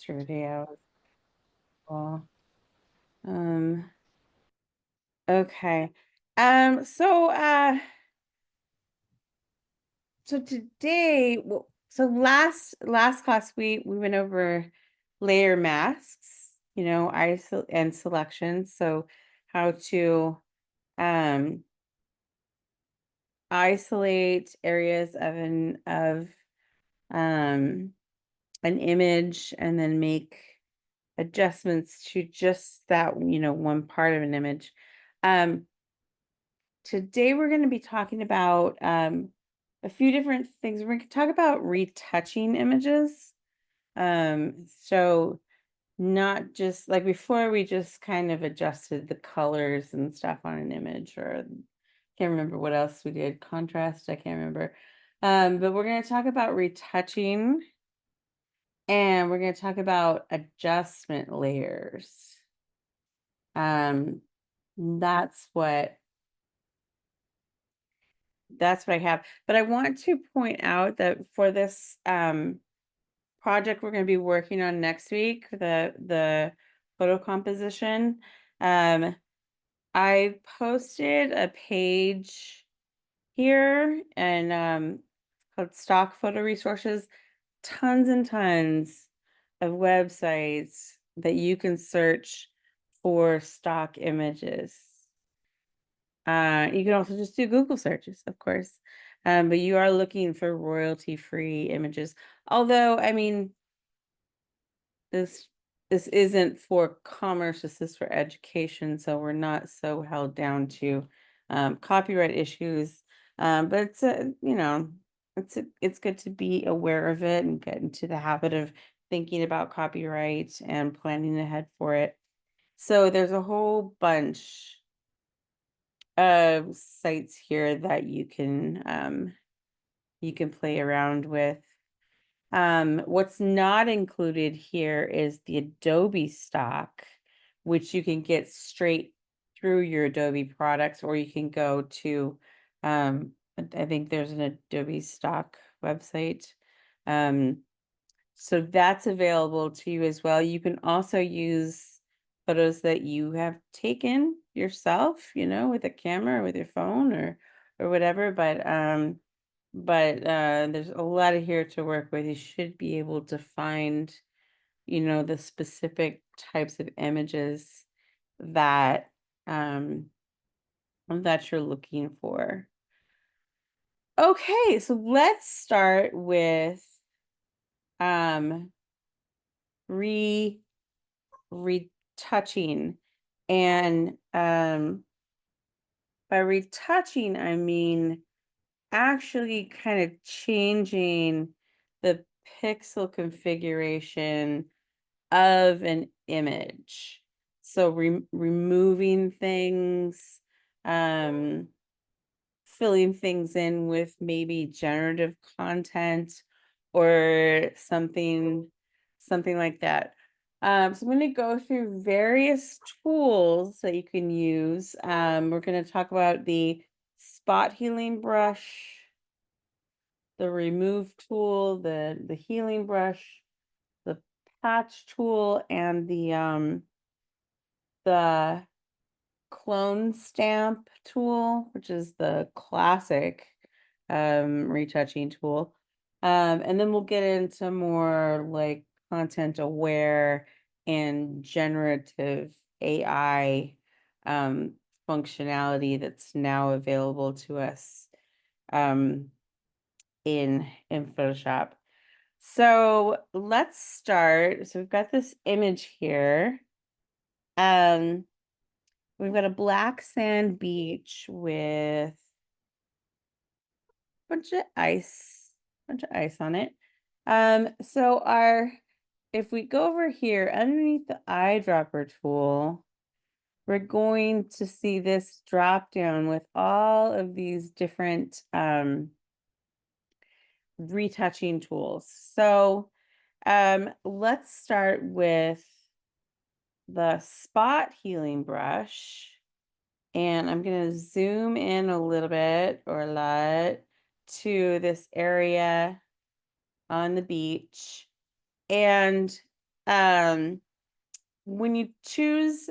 yesterday. I was cool. Okay. Um, so uh so today, so last class we went over layer masks, ISO and selections. So how to um isolate areas um an image and then make adjustments to just that, one part of an image. Um, Today we're going to be talking about a few different things. We're going to talk about retouching images. So not just like before, we just kind of adjusted the colors and stuff on an image, or can't remember what else we did. Contrast, I can't remember. But we're going to talk about retouching, and we're going to talk about adjustment layers. Um, that's what I have. But I want to point out that for this project we're going to be working on next week, the photo composition, I posted a page here, and called Stock Photo Resources. Tons and tons of websites that you can search for stock images. You can also just do Google searches, of course. But you are looking for royalty-free images. Although, I mean, this this isn't for commerce, this is for education, so we're not so held down to copyright issues. But it's good to be aware of it and get into the habit of thinking about copyright and planning ahead for it. So there's a whole bunch sites here that you can play around with. What's not included here is the Adobe stock, which you can get straight through your Adobe products, or you can go to I think there's an Adobe stock website. So that's available to you as well. You can also use photos that you have taken yourself, with a camera or with your phone or whatever. But there's a lot of here to work with. You should be able to find, the specific types of images that that you're looking for. Okay, so let's start with um re retouching. And by retouching, I mean actually kind of changing the pixel configuration of an image. So removing things, um, filling things in with maybe generative content or something like that. So I'm going to go through various tools that you can use. We're going to talk about the spot healing brush, the remove tool, the healing brush, the patch tool, and the clone stamp tool, which is the classic retouching tool. And then we'll get into more like content aware and generative AI functionality that's now available to us um, in Photoshop. So let's start. So we've got this image here. Um, we've got a black sand beach with bunch of ice on it. So if we go over here underneath the eyedropper tool, we're going to see this drop down with all of these different retouching tools. So let's start with the spot healing brush. And I'm going to zoom in a little bit or a lot to this area on the beach. And when you choose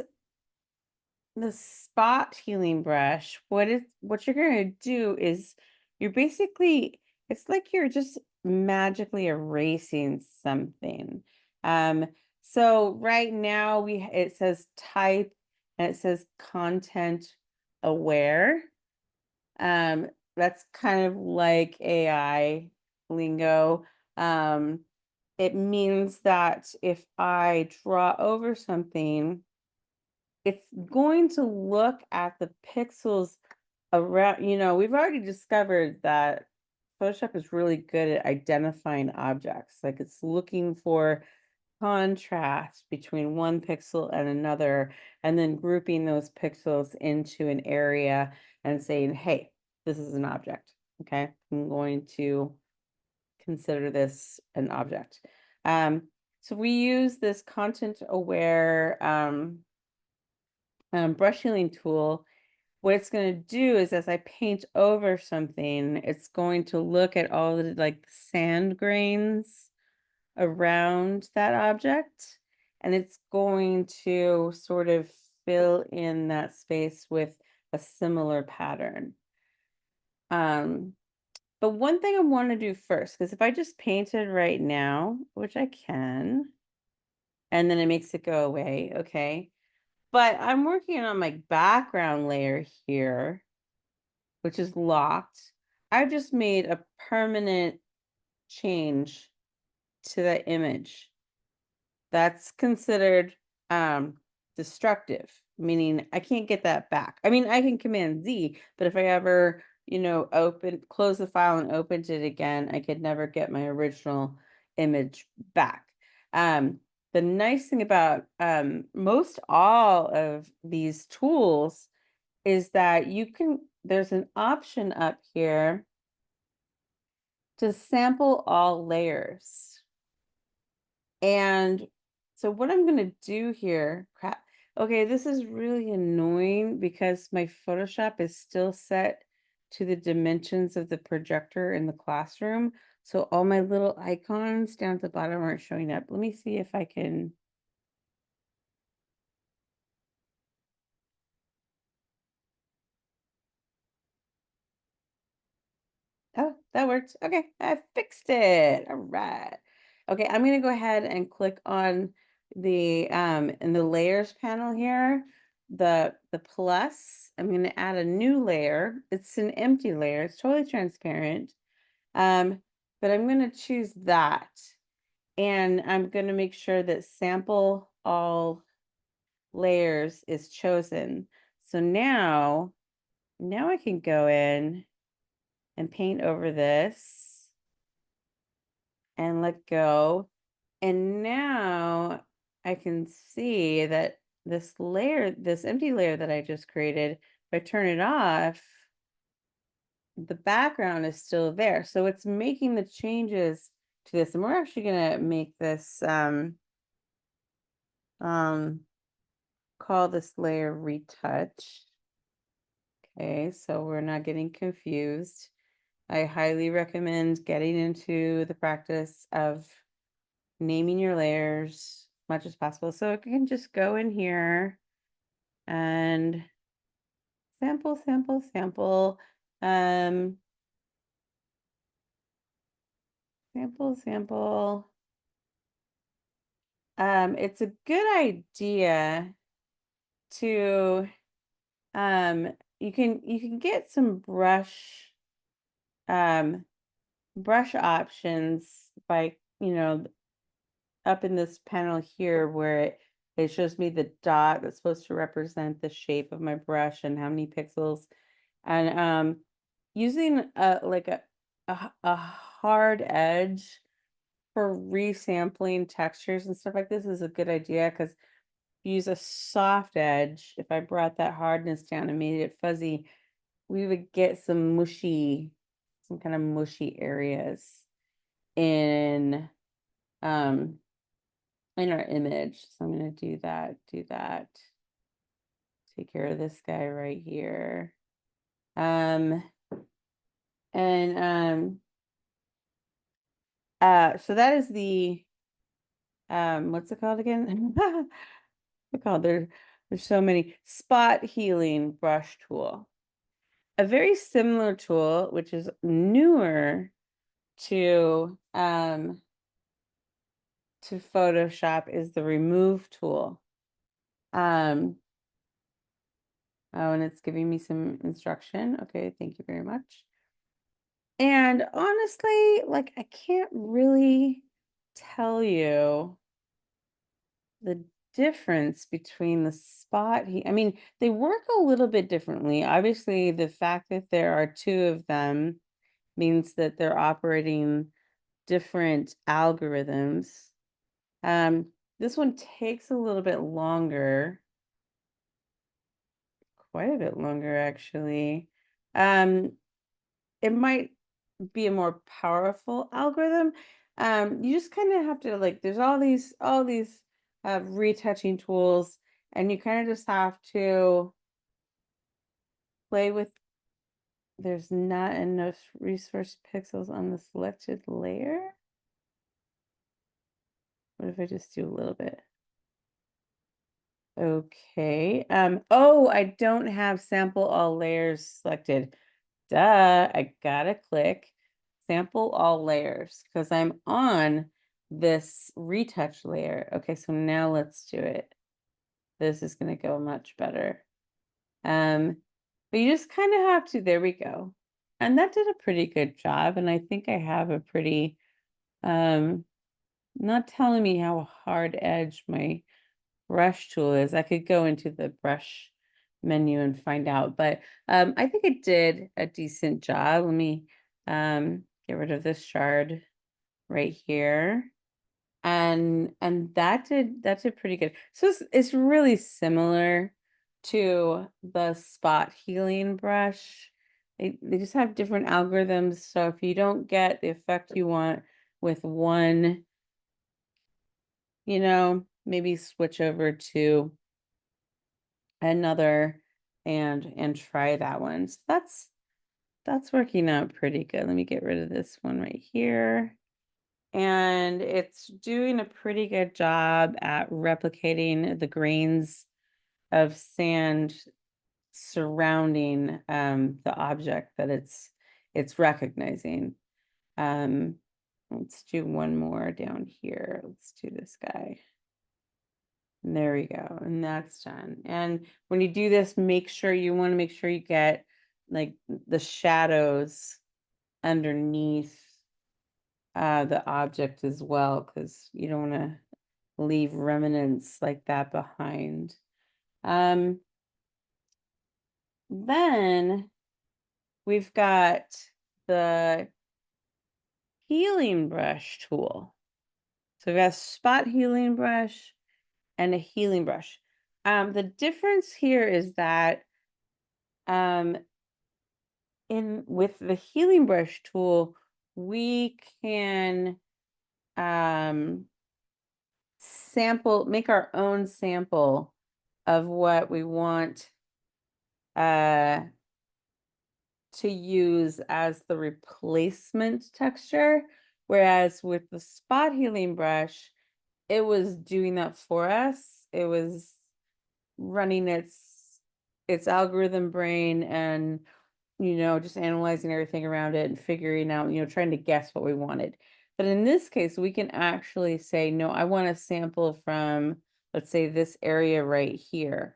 the spot healing brush, what you're going to do is you're basically it's like you're just magically erasing something. Um, so right now it says type and it says content aware. Um, that's kind of like AI lingo. Um, it means that if I draw over something, it's going to look at the pixels around, we've already discovered that Photoshop is really good at identifying objects. Like it's looking for contrast between one pixel and another, and then grouping those pixels into an area and saying, hey, this is an object. Okay, I'm going to consider this an object. So we use this content aware brush healing tool. What it's going to do is as I paint over something, it's going to look at all the like sand grains around that object, and it's going to sort of fill in that space with a similar pattern. But one thing I want to do first, because if I just painted right now, which I can, and then it makes it go away, okay. But I'm working on my background layer here, which is locked. I've just made a permanent change to that image. That's considered destructive, meaning I can't get that back. I mean, I can Command Z, but if I ever, close the file and opened it again, I could never get my original image back. The nice thing about most all of these tools is that there's an option up here to sample all layers. And so what I'm going to do here, crap. Okay, this is really annoying because my Photoshop is still set to the dimensions of the projector in the classroom. So all my little icons down at the bottom aren't showing up. Let me see if I can. Oh, that worked. Okay, I fixed it. All right. Okay, I'm gonna go ahead and click on the in the layers panel here, the plus. I'm gonna add a new layer. It's an empty layer. It's totally transparent. Um, but I'm gonna choose that, and I'm gonna make sure that sample all layers is chosen. So now I can go in and paint over this and let go. And now I can see that this empty layer that I just created, if I turn it off, the background is still there. So it's making the changes to this. And we're actually gonna make this um call this layer retouch. Okay, so we're not getting confused. I highly recommend getting into the practice of naming your layers as much as possible. So I can just go in here and sample, sample, sample, um, sample, sample. It's a good idea to you can get some um brush options by up in this panel here where it shows me the dot that's supposed to represent the shape of my brush and how many pixels. And using a hard edge for resampling textures and stuff like this is a good idea because if you use a soft edge, if I brought that hardness down and made it fuzzy, we would get some kind of mushy areas in um in our image. So I'm going to do that, take care of this guy right here. Um, and so that is what's it called again? What's it called? There's so many. Spot healing brush tool. A very similar tool, which is newer to Photoshop, is the remove tool. Um, oh, and it's giving me some instruction. Okay, thank you very much. And honestly, like I can't really tell you the difference between the spot I mean, they work a little bit differently. Obviously, the fact that there are two of them means that they're operating different algorithms. Um, this one takes a little bit longer, quite a bit longer actually. Um, it might be a more powerful algorithm. You just kind of have to like, there's all these retouching tools, and you kind of just have to play with. There's not enough resource pixels on the selected layer. What if I just do a little bit? Okay. Oh, I don't have sample all layers selected. Duh, I gotta click sample all layers because I'm on this retouch layer. Okay, so now let's do it. This is gonna go much better. But you just kind of have to, there we go. And that did a pretty good job. And I think I have a pretty, not telling me how hard edge my brush tool is. I could go into the brush menu and find out, but I think it did a decent job. Let me get rid of this shard right here. And that did pretty good. So it's really similar to the spot healing brush. They just have different algorithms. So if you don't get the effect you want with one, maybe switch over to another and try that one. So that's working out pretty good. Let me get rid of this one right here. And it's doing a pretty good job at replicating the grains of sand surrounding the object that it's recognizing. Let's do one more down here. Let's do this guy. And there we go. And that's done. And when you do this, you want to make sure you get like the shadows underneath the object as well, because you don't want to leave remnants like that behind. Then we've got the healing brush tool. So we've got a spot healing brush and a healing brush. The difference here is that with the healing brush tool, we can make our own sample of what we want to use as the replacement texture. Whereas with the spot healing brush, it was doing that for us. It was running its algorithm brain and just analyzing everything around it and figuring out, trying to guess what we wanted. But in this case, we can actually say, no, I want a sample from, let's say, this area right here.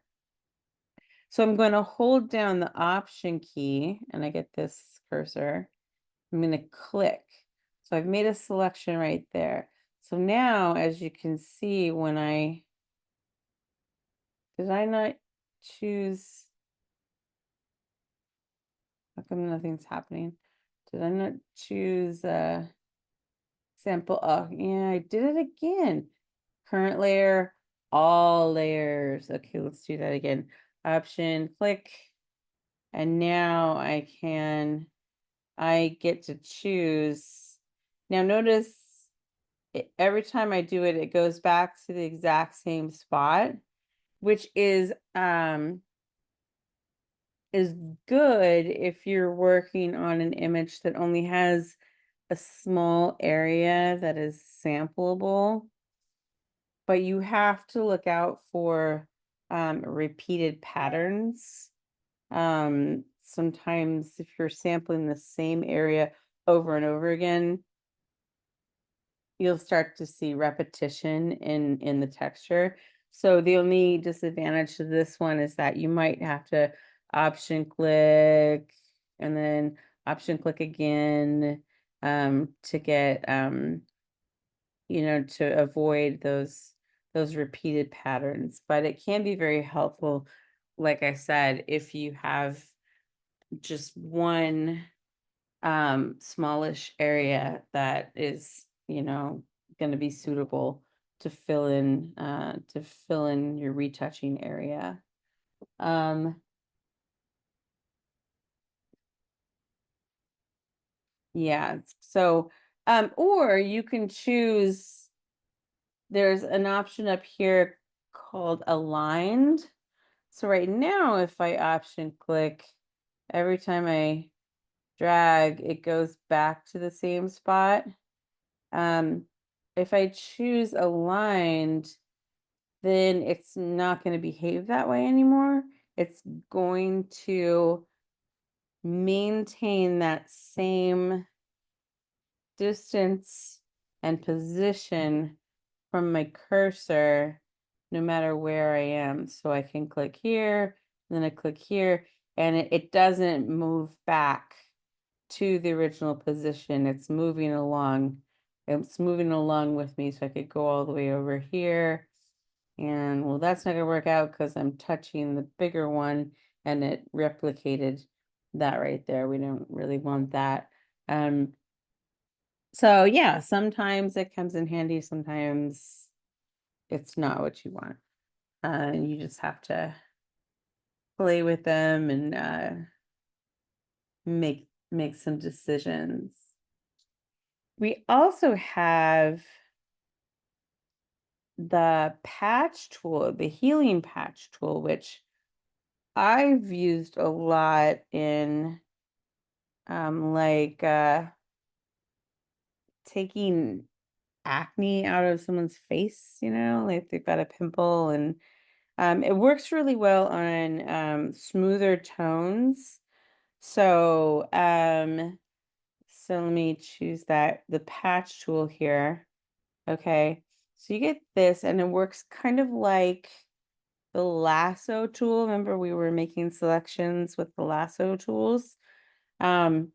So I'm going to hold down the Option key and I get this cursor. I'm going to click. So I've made a selection right there. So now, as you can see, did I not choose? How come nothing's happening? Did I not choose sample? Oh, yeah, I did it again. Current layer, all layers. Okay, let's do that again. Option, click. And now I get to choose. Now notice every time I do it, it goes back to the exact same spot, which is good if you're working on an image that only has a small area that is sampleable. but you have to look out for repeated patterns. Sometimes if you're sampling the same area over and over again, you'll start to see repetition in the texture. So the only disadvantage to this one is that you might have to option click and then option click again to get to avoid those repeated patterns. But it can be very helpful, like I said, if you have just one smallish area that is, going to be suitable to fill in your retouching area. Yeah, so or you can choose, there's an option up here called aligned. So right now, if I option click, every time I drag, it goes back to the same spot. If I choose aligned, then it's not going to behave that way anymore. It's going to maintain that same distance and position from my cursor no matter where I am. So I can click here, then I click here, and it doesn't move back to the original position. It's moving along. It's moving along with me. So I could go all the way over here. And well, that's not gonna work out because I'm touching the bigger one and it replicated that right there. We don't really want that. So yeah, sometimes it comes in handy, sometimes it's not what you want. You just have to play with them and make some decisions. We also have the patch tool, the healing patch tool, which I've used a lot in like taking acne out of someone's face, like they've got a pimple, and it works really well on smoother tones. So let me choose the patch tool here. Okay. So you get this, and it works kind of like the lasso tool. Remember, we were making selections with the lasso tools. So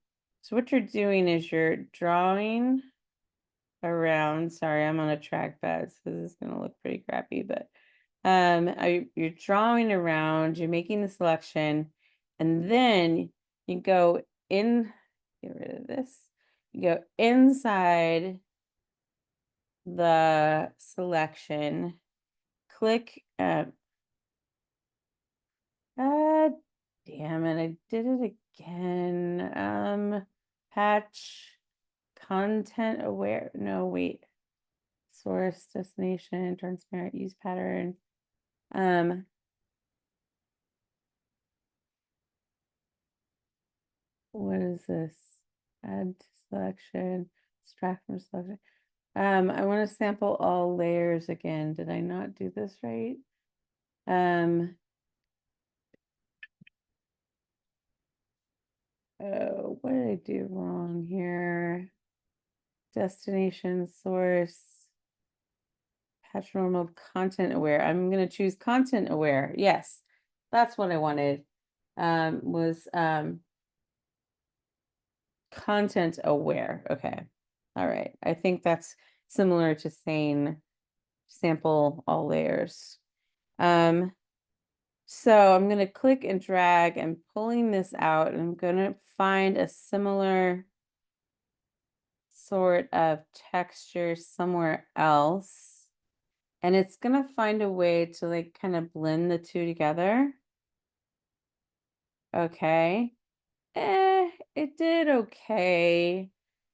what you're doing is you're drawing around. Sorry, I'm on a trackpad, so this is gonna look pretty crappy, but you're drawing around, you're making the selection, and then you go in, get rid of this, you go inside the selection, click uh damn it, I did it again. Patch content aware. No, wait. Source, destination, transparent use pattern. What is this? Add to selection, extract from selection. I want to sample all layers again. Did I not do this right? Oh, what did I do wrong here? Destination, source, patch normal, content aware. I'm going to choose content aware. Yes, that's what I wanted. Was content aware. Okay. All right. I think that's similar to saying sample all layers. So I'm going to click and drag and pulling this out, and I'm going to find a similar sort of texture somewhere else. And it's going to find a way to like kind of blend the two together. Okay. It did okay.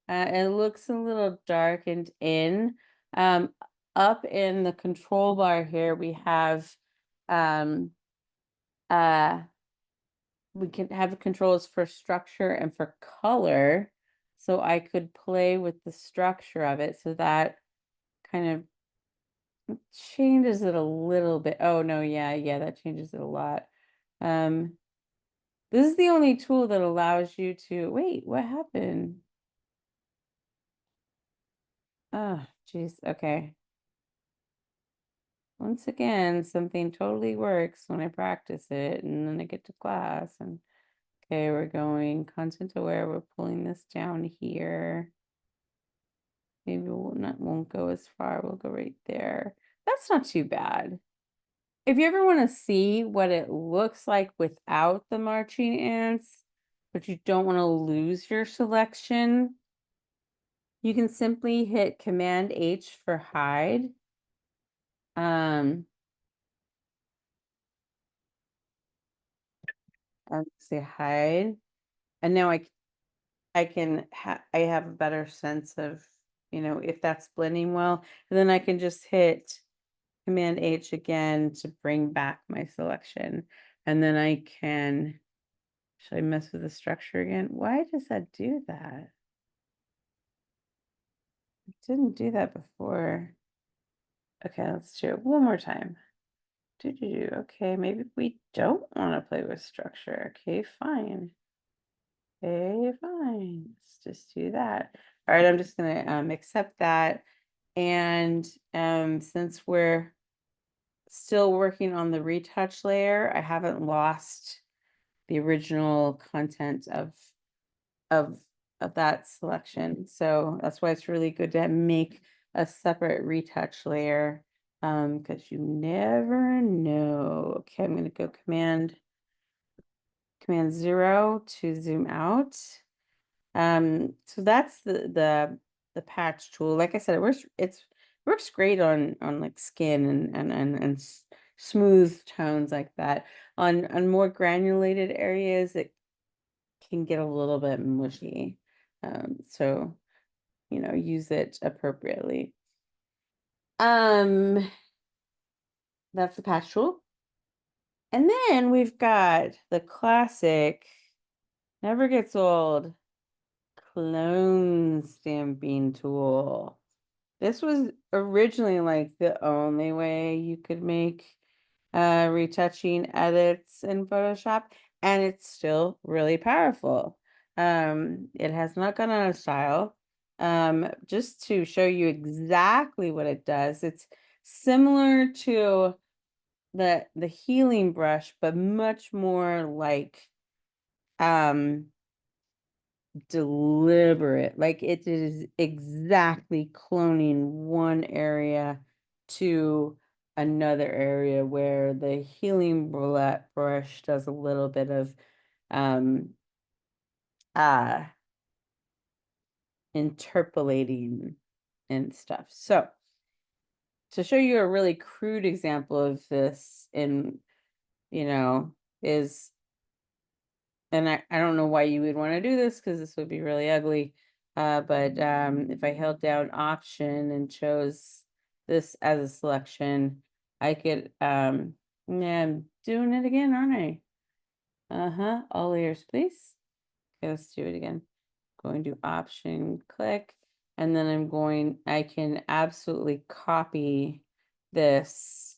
It looks a little darkened in. Up in the control bar here, we have um, we can have controls for structure and for color. So I could play with the structure of it. So that kind of changes it a little bit. Oh no, yeah, that changes it a lot. Um, this is the only tool that allows you to, wait, what happened? Oh, geez, okay. Once again, something totally works when I practice it, and then I get to class and okay, we're going content aware, we're pulling this down here. Maybe won't go as far, we'll go right there. That's not too bad. If you ever want to see what it looks like without the marching ants, but you don't want to lose your selection, you can simply hit Command H for hide. Say hide, and now I have a better sense of, if that's blending well, and then I can just hit Command H again to bring back my selection, and then I can. Should I mess with the structure again? Why does that do that? It didn't do that before. Okay, let's do it one more time. Okay, maybe we don't want to play with structure. Okay, fine. Okay, fine. Let's just do that. All right, I'm just gonna accept that. And since we're still working on the retouch layer, I haven't lost the original content of of that selection. So that's why it's really good to make a separate retouch layer, because you never know. Okay, I'm gonna go command 0 to zoom out. So that's the patch tool. Like I said, works great on like skin and smooth tones like that. On more granulated areas, it can get a little bit mushy. So use it appropriately. Um, that's the patch tool. And then we've got the classic, never gets old, clone stamping tool. This was originally like the only way you could make retouching edits in Photoshop, and it's still really powerful. It has not gone out of style. Just to show you exactly what it does, it's similar to the healing brush, but much more like deliberate. Like it is exactly cloning one area to another area, where the healing brush does a little bit of um uh interpolating and stuff. So to show you a really crude example of this in, is, and I don't know why you would want to do this, because this would be really ugly. But if I held down Option and chose this as a selection, I could, yeah, I'm doing it again, aren't I? All layers, please. Okay, let's do it again. Going to Option, click, and then I can absolutely copy this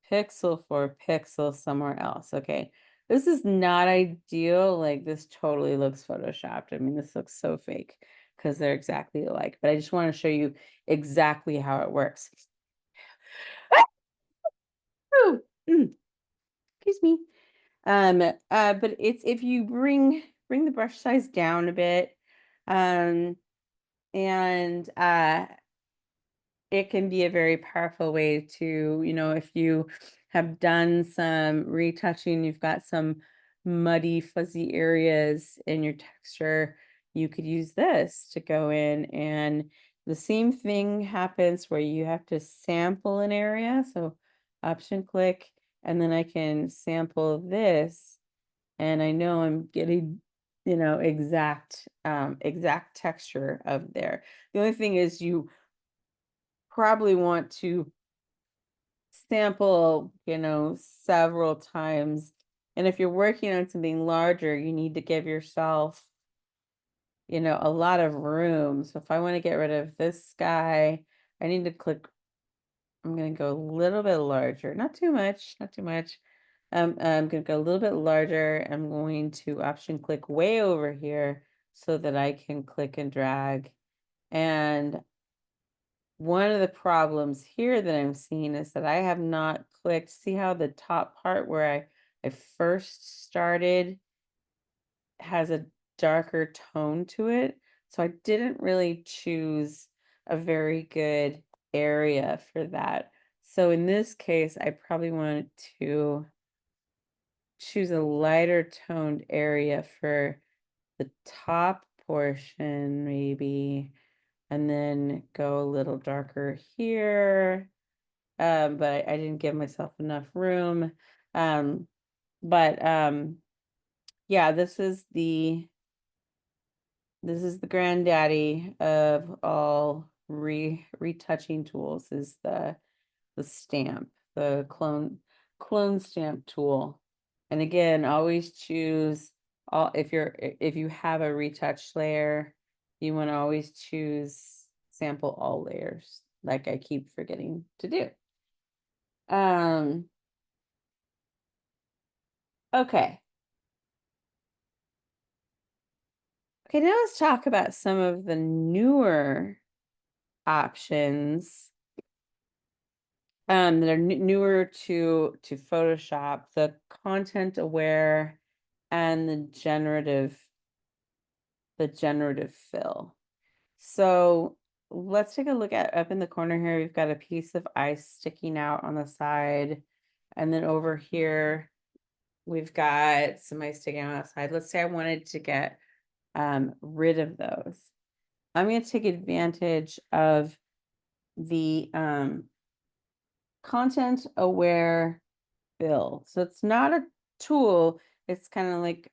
pixel for pixel somewhere else. Okay, this is not ideal. Like this totally looks photoshopped. I mean, this looks so fake because they're exactly alike, but I just want to show you exactly how it works. Oh, excuse me. But it's, if you bring the brush size down a bit, um and it can be a very powerful way to, if you have done some retouching, you've got some muddy, fuzzy areas in your texture, you could use this to go in, and the same thing happens where you have to sample an area. So Option click, and then I can sample this, and I know I'm getting, exact texture of there. The only thing is you probably want to sample, several times. And if you're working on something larger, you need to give yourself, a lot of room. So if I want to get rid of this guy, I need to click I'm gonna go a little bit larger, not too much, not too much. I'm gonna go a little bit larger. I'm going to option click way over here so that I can click and drag. And one of the problems here that I'm seeing is that I have not clicked. See how the top part where I first started has a darker tone to it. So I didn't really choose a very good area for that. So in this case, I probably want to choose a lighter toned area for the top portion, maybe, and then go a little darker here. But I didn't give myself enough room. Um, but yeah, this is the granddaddy of all retouching tools, is the stamp, the clone stamp tool. And again, always choose all, if you have a retouch layer, you want to always choose sample all layers, like I keep forgetting to do. Okay. Okay, now let's talk about some of the newer options that are newer to Photoshop, the content aware and the generative fill. So let's take a look at up in the corner here. We've got a piece of ice sticking out on the side. And then over here, we've got some ice sticking out on the side. Let's say I wanted to get rid of those. I'm going to take advantage of the content aware fill. So it's not a tool, it's kind of like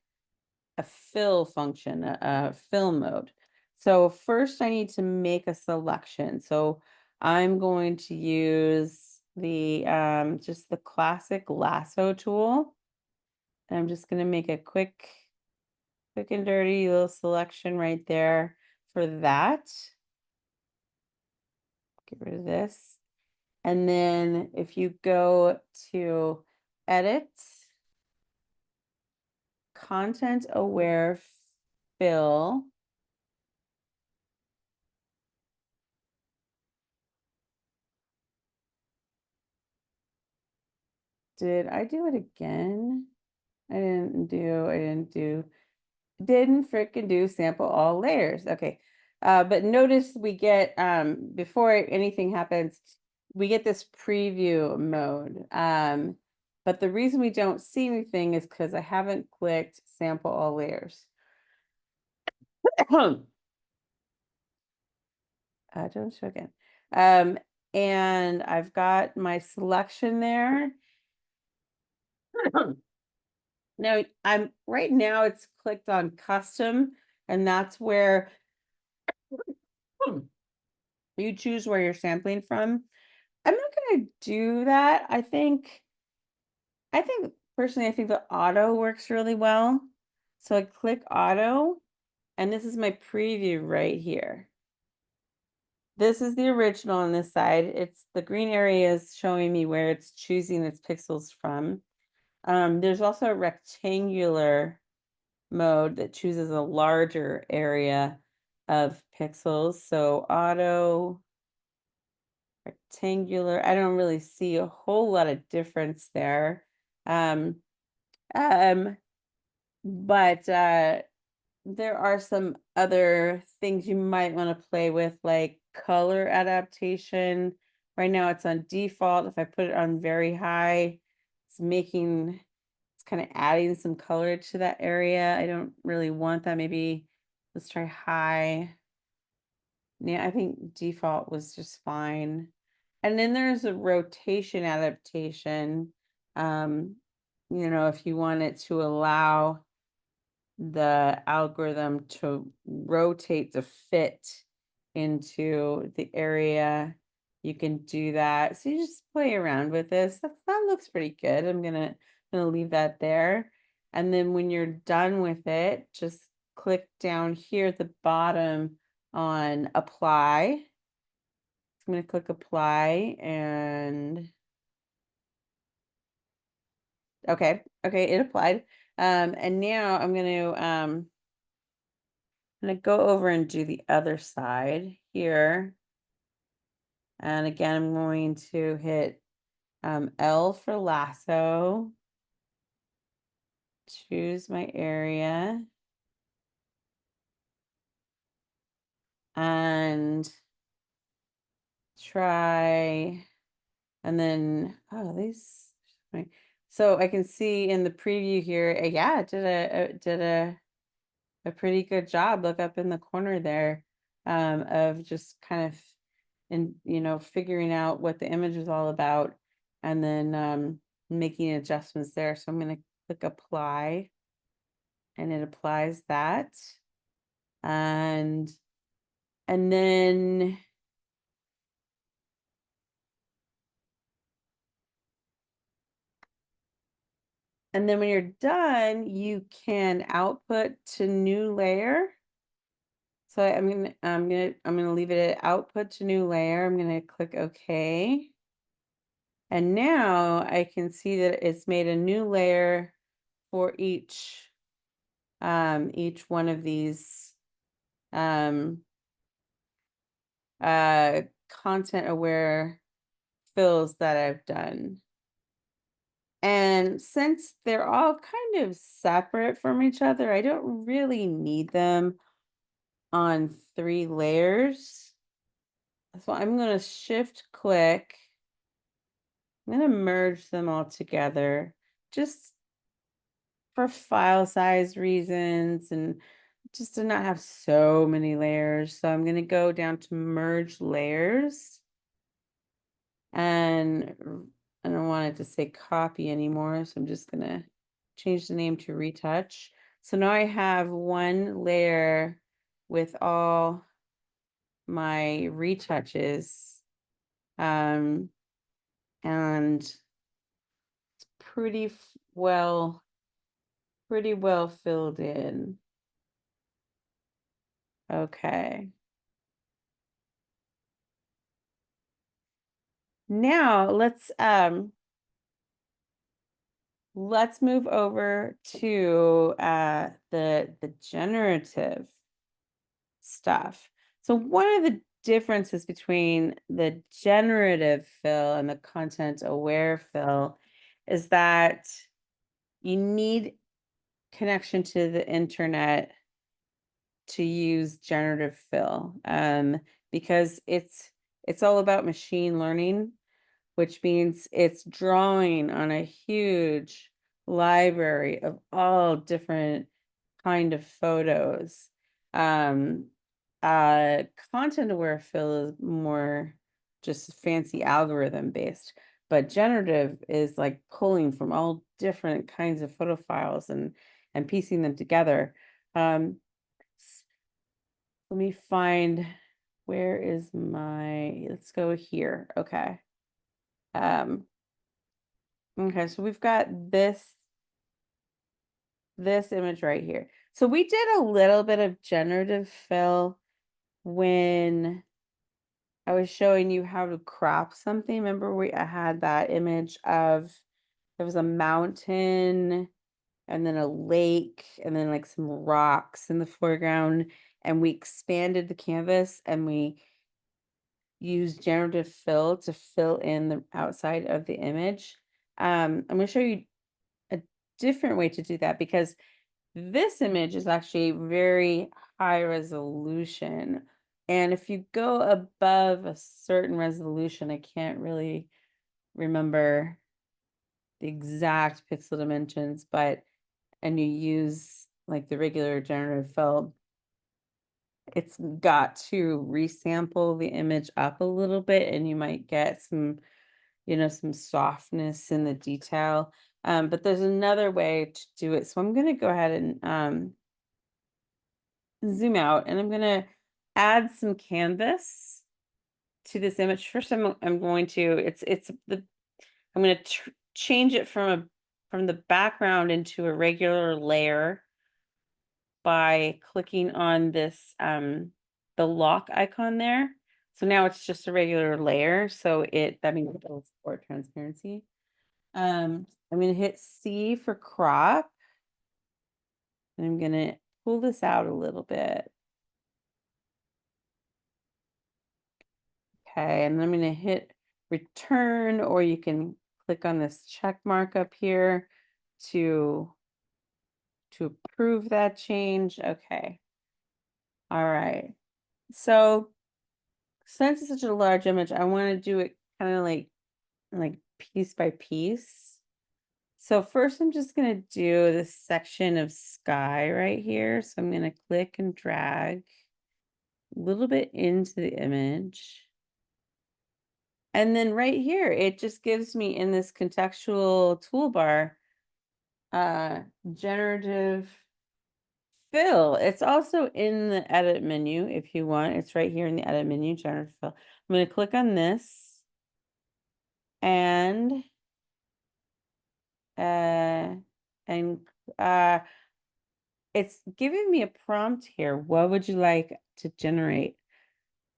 a fill function, a fill mode. So first I need to make a selection. So I'm going to use the just the classic lasso tool. And I'm just going to make a quick and dirty little selection right there for that. Get rid of this. And then if you go to edit, content aware fill, did I do it again? Didn't freaking do sample all layers. Okay. But notice we get, before anything happens, we get this preview mode. But the reason we don't see anything is because I haven't clicked sample all layers. Don't show again. And I've got my selection there. Now right now it's clicked on custom, and that's where you choose where you're sampling from. I'm not gonna do that. I think personally, I think the auto works really well. So I click auto, and this is my preview right here. This is the original on this side. It's the green area is showing me where it's choosing its pixels from. There's also a rectangular mode that chooses a larger area of pixels. So auto, rectangular, I don't really see a whole lot of difference there. Um, um, but there are some other things you might want to play with, like color adaptation. Right now it's on default. If I put it on very high, it's kind of adding some color to that area. I don't really want that. Maybe let's try high. Yeah, I think default was just fine. And then there's a rotation adaptation. If you want it to allow the algorithm to rotate to fit into the area, you can do that. So you just play around with this. That looks pretty good. I'm gonna leave that there. And then when you're done with it, just click down here at the bottom on apply. I'm going to click apply and okay, it applied. And now I'm gonna go over and do the other side here. And again, I'm going to hit L for lasso, choose my area, and try, and then, oh, these, right. So I can see in the preview here, yeah, it did a pretty good job. Look up in the corner there, of just kind of, figuring out what the image is all about, and then making adjustments there. So I'm going to click apply, and it applies that, and and then when you're done, you can output to new layer. So I'm gonna leave it at output to new layer. I'm gonna click OK. And now I can see that it's made a new layer for each one of these um, content aware fills that I've done. And since they're all kind of separate from each other, I don't really need them on 3 layers. So I'm going to shift click. I'm going to merge them all together just for file size reasons and just to not have so many layers. So I'm going to go down to merge layers, and I don't want it to say copy anymore. So I'm just going to change the name to retouch. So now I have one layer with all my retouches. And it's pretty well filled in. Okay. Now let's move over to the generative stuff. So one of the differences between the generative fill and the content aware fill is that you need connection to the internet to use generative fill, because it's all about machine learning, which means it's drawing on a huge library of all different kind of photos. Um, content aware fill is more just fancy algorithm based, but generative is like pulling from all different kinds of photo files and piecing them together. Let me find, where is let's go here. Okay. Okay, so we've got this image right here. So we did a little bit of generative fill when I was showing you how to crop something. Remember I had that image of, there was a mountain and then a lake and then like some rocks in the foreground, and we expanded the canvas and we used generative fill to fill in the outside of the image. I'm going to show you a different way to do that, because this image is actually very high resolution. And if you go above a certain resolution, I can't really remember the exact pixel dimensions, and you use like the regular generative fill, it's got to resample the image up a little bit, and you might get some, some softness in the detail. But there's another way to do it. So I'm going to go ahead and zoom out, and I'm going to add some canvas to this image. First, I'm going to, I'm going to change it from the background into a regular layer by clicking on this, the lock icon there. So now it's just a regular layer. So that means it'll support transparency. I'm gonna hit C for crop. And I'm gonna pull this out a little bit. Okay, and I'm gonna hit return, or you can click on this check mark up here to approve that change. Okay. All right. So since it's such a large image, I want to do it kind of like piece by piece. So first I'm just going to do this section of sky right here. So I'm going to click and drag a little bit into the image. And then right here, it just gives me in this contextual toolbar, generative fill. It's also in the edit menu if you want. It's right here in the edit menu, generative fill. I'm going to click on this and uh and uh it's giving me a prompt here. What would you like to generate?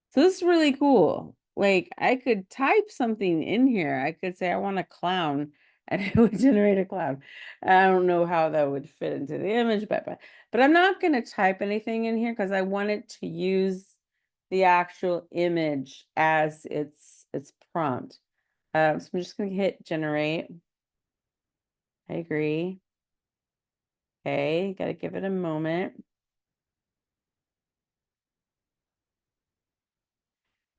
So this is really cool. Like I could type something in here. I could say I want a clown and it would generate a clown. I don't know how that would fit into the image, but I'm not going to type anything in here because I want it to use the actual image as its prompt. So I'm just going to hit generate. I agree. Okay, got to give it a moment.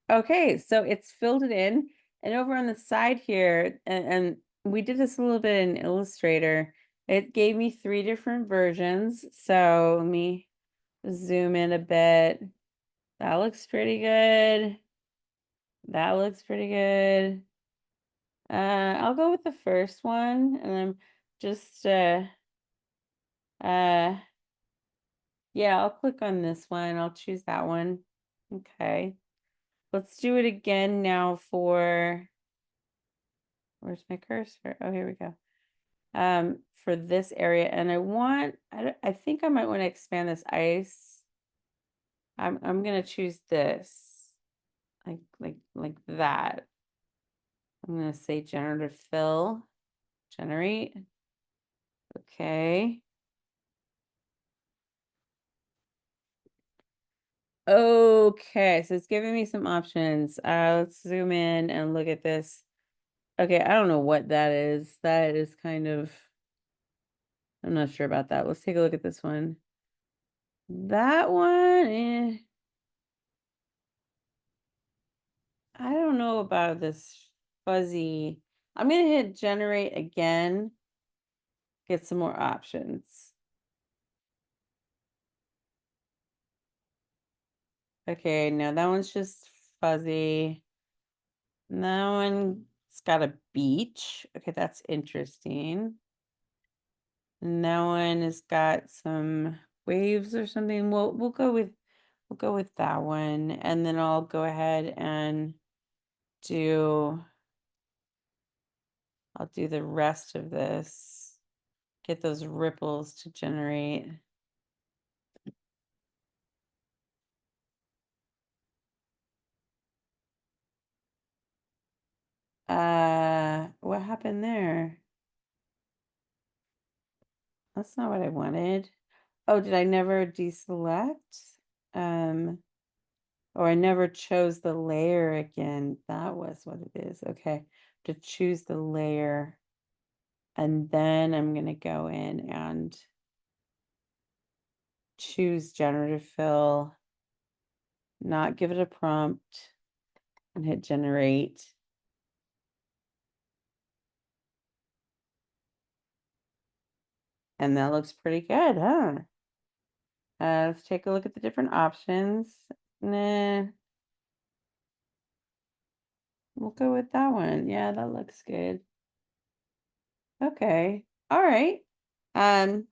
Okay, so it's filled it in. And over on the side here, and we did this a little bit in Illustrator, it gave me 3 different versions. So let me zoom in a bit. That looks pretty good. That looks pretty good. I'll go with the first one, and I'm just uh yeah, I'll click on this one. I'll choose that one. Okay. Let's do it again now for, where's my cursor? Oh, here we go. For this area, and I think I might want to expand this ice. I'm gonna choose this, like that. I'm gonna say generative fill, generate. Okay. Okay, so it's giving me some options. Let's zoom in and look at this. Okay, I don't know what that is. That is kind of, I'm not sure about that. Let's take a look at this one. That one, I don't know about this fuzzy. I'm gonna hit generate again, get some more options. Okay, now that one's just fuzzy. And that one's got a beach. Okay, that's interesting. And that one has got some waves or something. We'll go with that one. And then I'll go ahead and do I'll do the rest of this. Get those ripples to generate. What happened there? That's not what I wanted. Oh, did I never deselect? Or I never chose the layer again. That was what it is. Okay, to choose the layer. And then I'm gonna go in and choose generative fill, not give it a prompt, and hit generate. And that looks pretty good, huh? Let's take a look at the different options. Nah, we'll go with that one. Yeah, that looks good. Okay. All right. Um,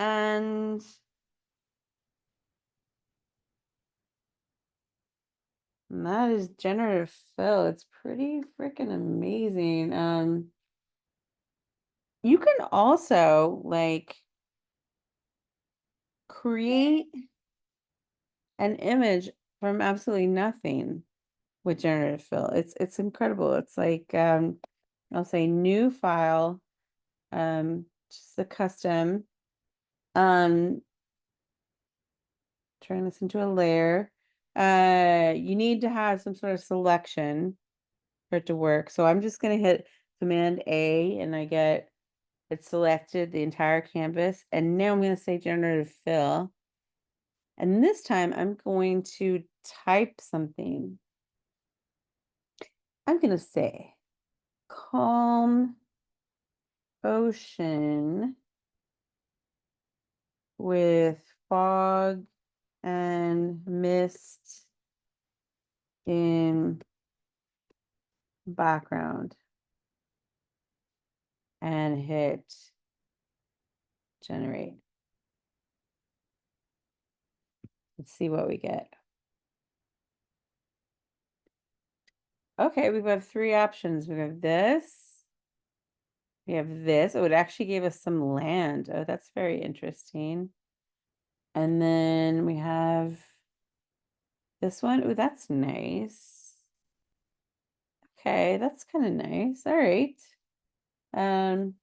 and that is generative fill. It's pretty freaking amazing. You can also like create an image from absolutely nothing with generative fill. It's incredible. It's like I'll say new file, just a custom, um, turn this into a layer. You need to have some sort of selection for it to work. So I'm just gonna hit Command A and I get it selected the entire canvas. And now I'm gonna say generative fill. And this time I'm going to type something. I'm gonna say calm ocean with fog and mist in background and hit generate. Let's see what we get. Okay, we have three options. We have this. We have this. Oh, it actually gave us some land. Oh, that's very interesting. And then we have this one. Oh, that's nice. Okay, that's kind of nice. All right. Um,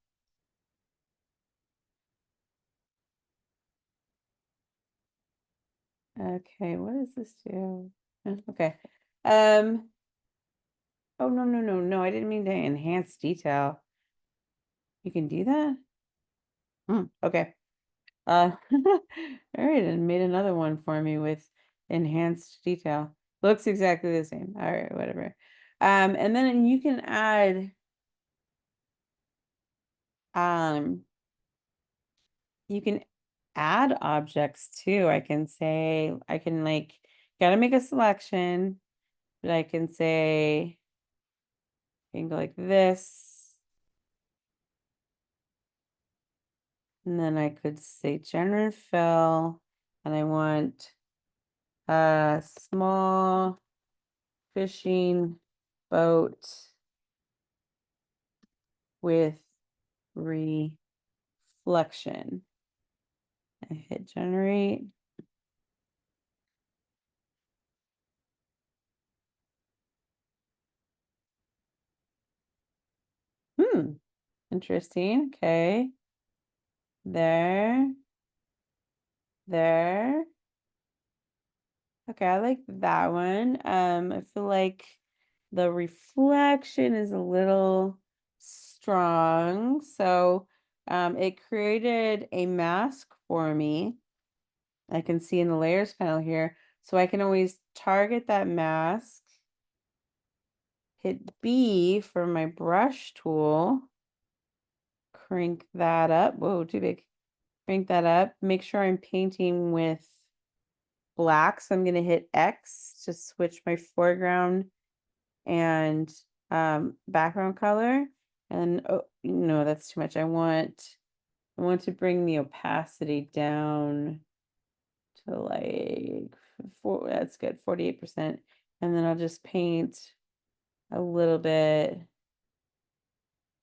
okay, what does this do? Okay. Oh, no, no, no, no. I didn't mean to enhance detail. You can do that? Okay. All right, and made another one for me with enhanced detail. Looks exactly the same. All right, whatever. And then you can add, um, you can add objects too. I can say, I can like, gotta make a selection, but I can say, I can go like this, and then I could say generative fill, and I want a small fishing boat with reflection. I hit generate. Interesting. Okay. There. There. Okay, I like that one. I feel like the reflection is a little strong. So it created a mask for me. I can see in the layers panel here. So I can always target that mask, hit B for my brush tool, crank that up. Whoa, too big. Crank that up. Make sure I'm painting with black. So I'm going to hit X to switch my foreground and background color. And oh, no, that's too much. I want to bring the opacity down to like that's good, 48%. And then I'll just paint a little bit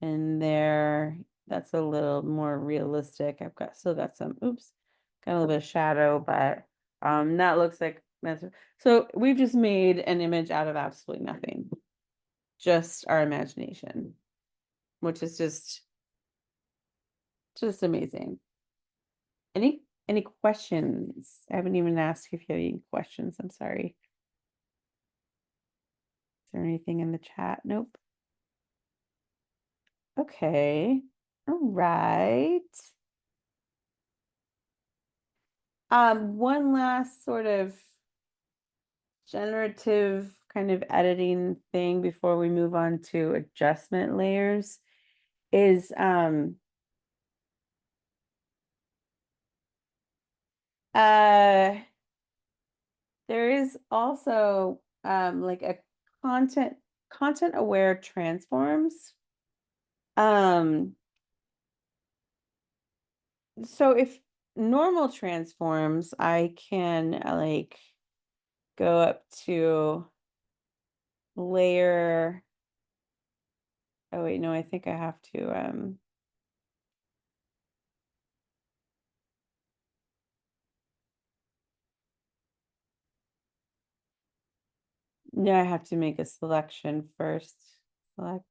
in there. That's a little more realistic. Still got some, oops, got a little bit of shadow, but that looks like that's so we've just made an image out of absolutely nothing. Just our imagination, which is just amazing. Any questions? I haven't even asked if you have any questions. I'm sorry. Is there anything in the chat? Nope. Okay. All right. One last sort of generative kind of editing thing before we move on to adjustment layers is uh there is also like a content aware transforms. Um so if normal transforms, I can like go up to layer. Oh wait, no, I think I have to Now I have to make a selection first. Select.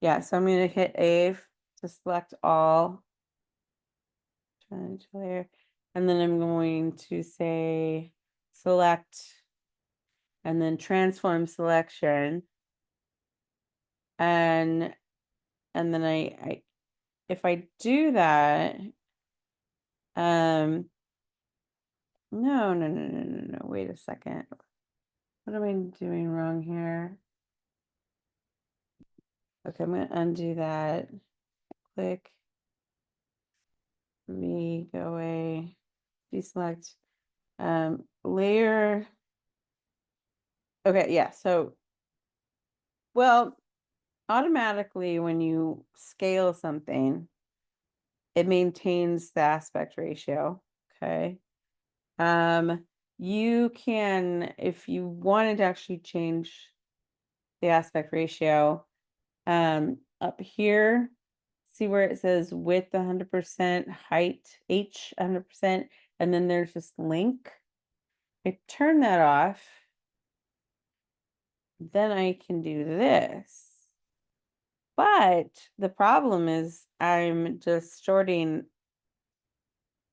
Yeah, so I'm going to hit A to select all. Change layer. And then I'm going to say select and then transform selection. And then I if I do that, no, wait a second. What am I doing wrong here? Okay, I'm gonna undo that. Click, V, go away, deselect, layer. Okay, yeah, so, well, automatically when you scale something, it maintains the aspect ratio, okay? You can, if you wanted to actually change the aspect ratio, up here, see where it says width 100%, height H 100%, and then there's this link. I turn that off, then I can do this. But the problem is I'm distorting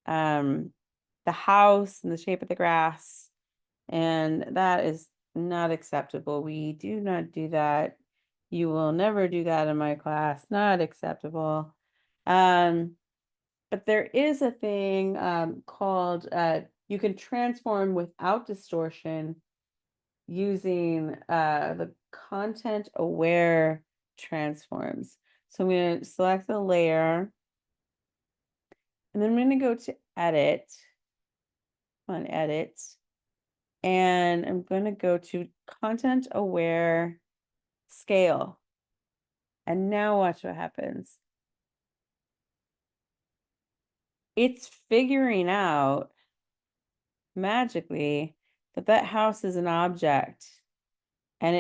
the house and the shape of the grass, and that is not acceptable. We do not do that. You will never do that in my class. Not acceptable. But there is a thing called you can transform without distortion using the content aware transforms. So I'm going to select the layer, and then I'm going to go to edit, on edit, and I'm going to go to content aware scale. And now watch what happens. It's figuring out magically that that house is an object, and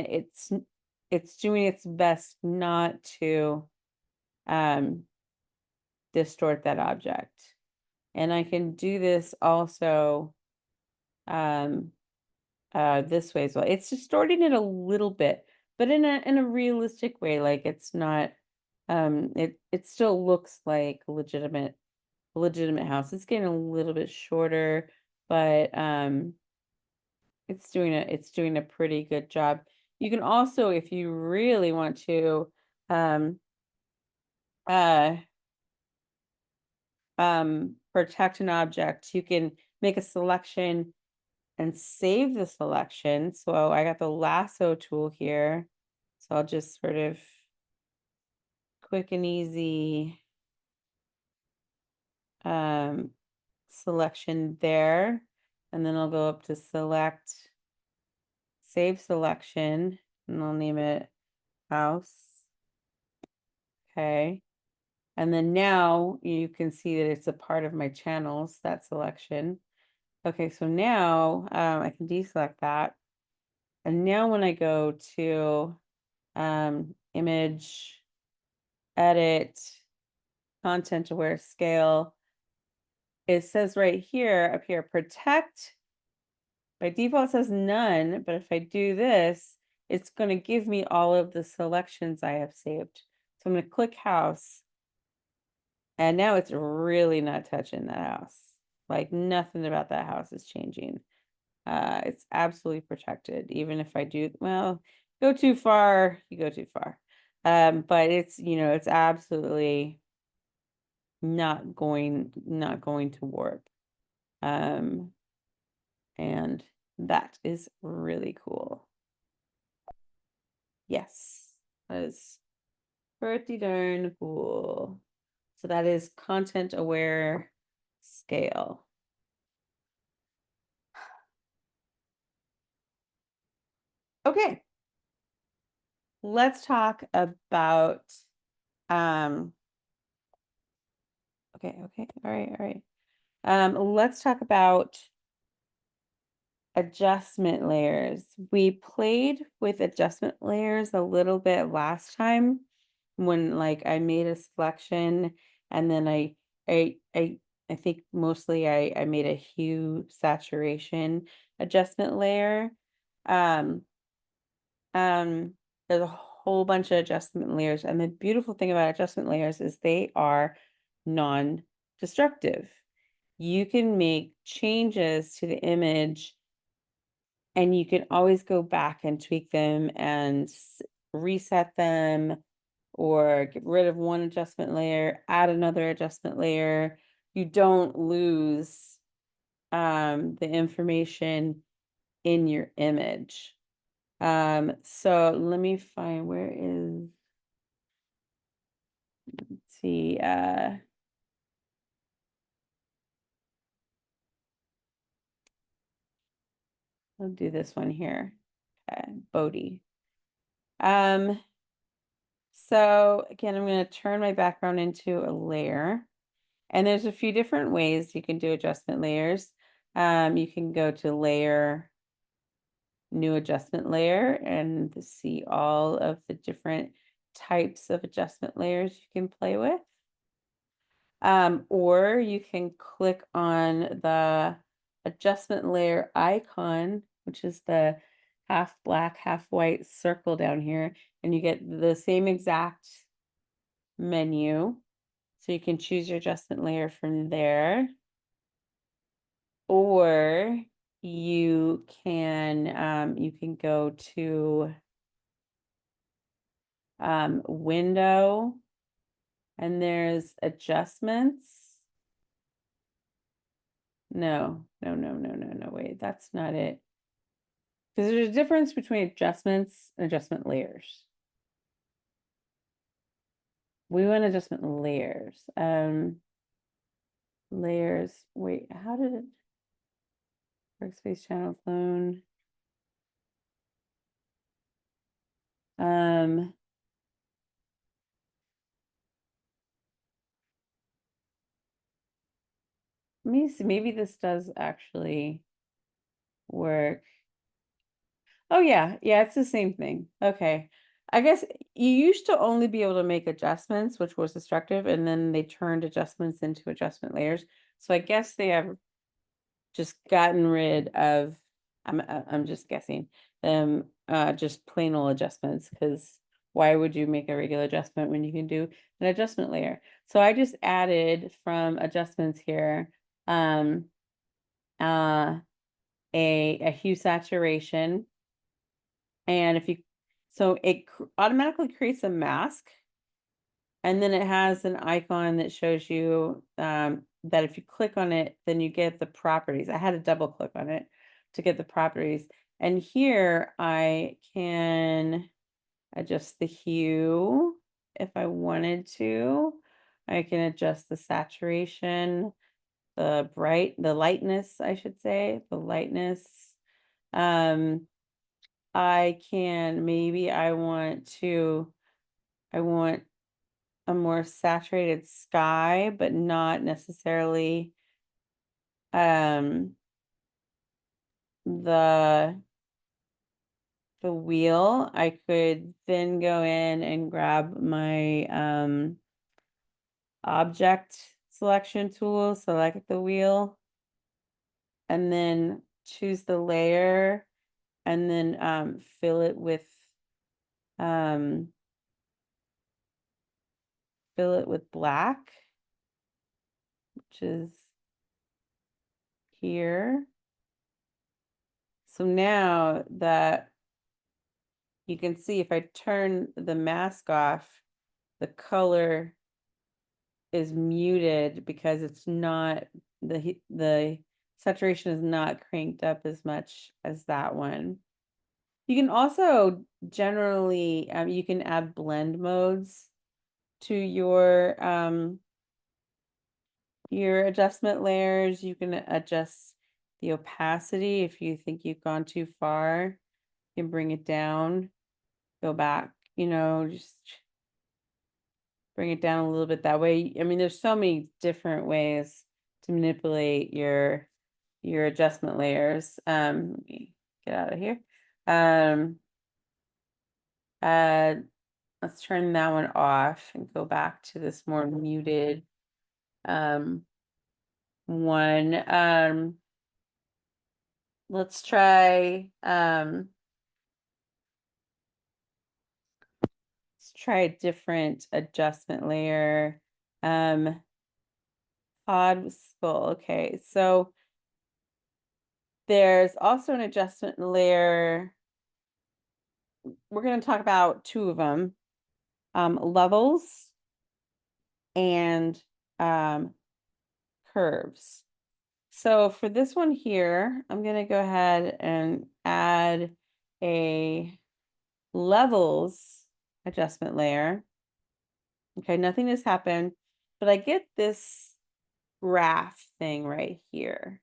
it's doing its best not to distort that object. And I can do this also this way as well. It's distorting it a little bit, but in a realistic way. Like it's not it still looks like a legitimate house. It's getting a little bit shorter, but it's doing a pretty good job. You can also, if you really want to, um uh protect an object, you can make a selection and save the selection. So I got the lasso tool here. So I'll just sort of quick and easy selection there. And then I'll go up to select, save selection, and I'll name it house. Okay. And then now you can see that it's a part of my channels, that selection. Okay, so now I can deselect that. And now when I go to image, edit, content aware scale, it says right here, up here, protect. By default it says none, but if I do this, it's going to give me all of the selections I have saved. So I'm going to click house, and now it's really not touching that house. Like nothing about that house is changing. It's absolutely protected. Even if I do, well, go too far, you go too far. But it's, it's absolutely not going to warp. And that is really cool. Yes, that is pretty darn cool. So that is content aware scale. Okay. Let's talk about okay, all right. Let's talk about adjustment layers. We played with adjustment layers a little bit last time when like I made a selection, and then I I I think mostly I made a hue saturation adjustment layer. Um, there's a whole bunch of adjustment layers, and the beautiful thing about adjustment layers is they are non-destructive. You can make changes to the image, and you can always go back and tweak them and reset them, or get rid of one adjustment layer, add another adjustment layer. You don't lose the information in your image. So let me find, where is, let's see, I'll do this one here. Okay, Bodhi. So again, I'm going to turn my background into a layer, and there's a few different ways you can do adjustment layers. You can go to layer, new adjustment layer, and see all of the different types of adjustment layers you can play with. Or you can click on the adjustment layer icon, which is the half black, half white circle down here, and you get the same exact menu. So you can choose your adjustment layer from there. Or you can go to window, and there's adjustments. No, wait, that's not it. Because there's a difference between adjustments and adjustment layers. We want adjustment layers. Layers, wait, how did it, workspace channel clone? Let me see, maybe this does actually work. Oh yeah, it's the same thing. Okay. I guess you used to only be able to make adjustments, which was destructive, and then they turned adjustments into adjustment layers. So I guess they have just gotten rid of, I'm just guessing, them just plain old adjustments, because why would you make a regular adjustment when you can do an adjustment layer? So I just added from adjustments here uh a hue saturation. And if you, so it automatically creates a mask, and then it has an icon that shows you that if you click on it, then you get the properties. I had to double click on it to get the properties. And here I can adjust the hue if I wanted to. I can adjust the saturation, the lightness, I should say, the lightness. I can, maybe I want a more saturated sky, but not necessarily the wheel. I could then go in and grab my object selection tool, select the wheel, and then choose the layer, and then fill it with black, which is here. So now that you can see, if I turn the mask off, the color is muted because it's not, the saturation is not cranked up as much as that one. You can also generally, you can add blend modes to your adjustment layers. You can adjust the opacity if you think you've gone too far. You can bring it down, go back, just bring it down a little bit that way. I mean, there's so many different ways to manipulate your adjustment layers. Let me get out of here. Uh, let's turn that one off and go back to this more muted one. let's try a different adjustment layer. Pod skull. Okay, so there's also an adjustment layer. We're going to talk about two of them, levels and curves. So for this one here, I'm going to go ahead and add a levels adjustment layer. Okay, nothing has happened, but I get this graph thing right here.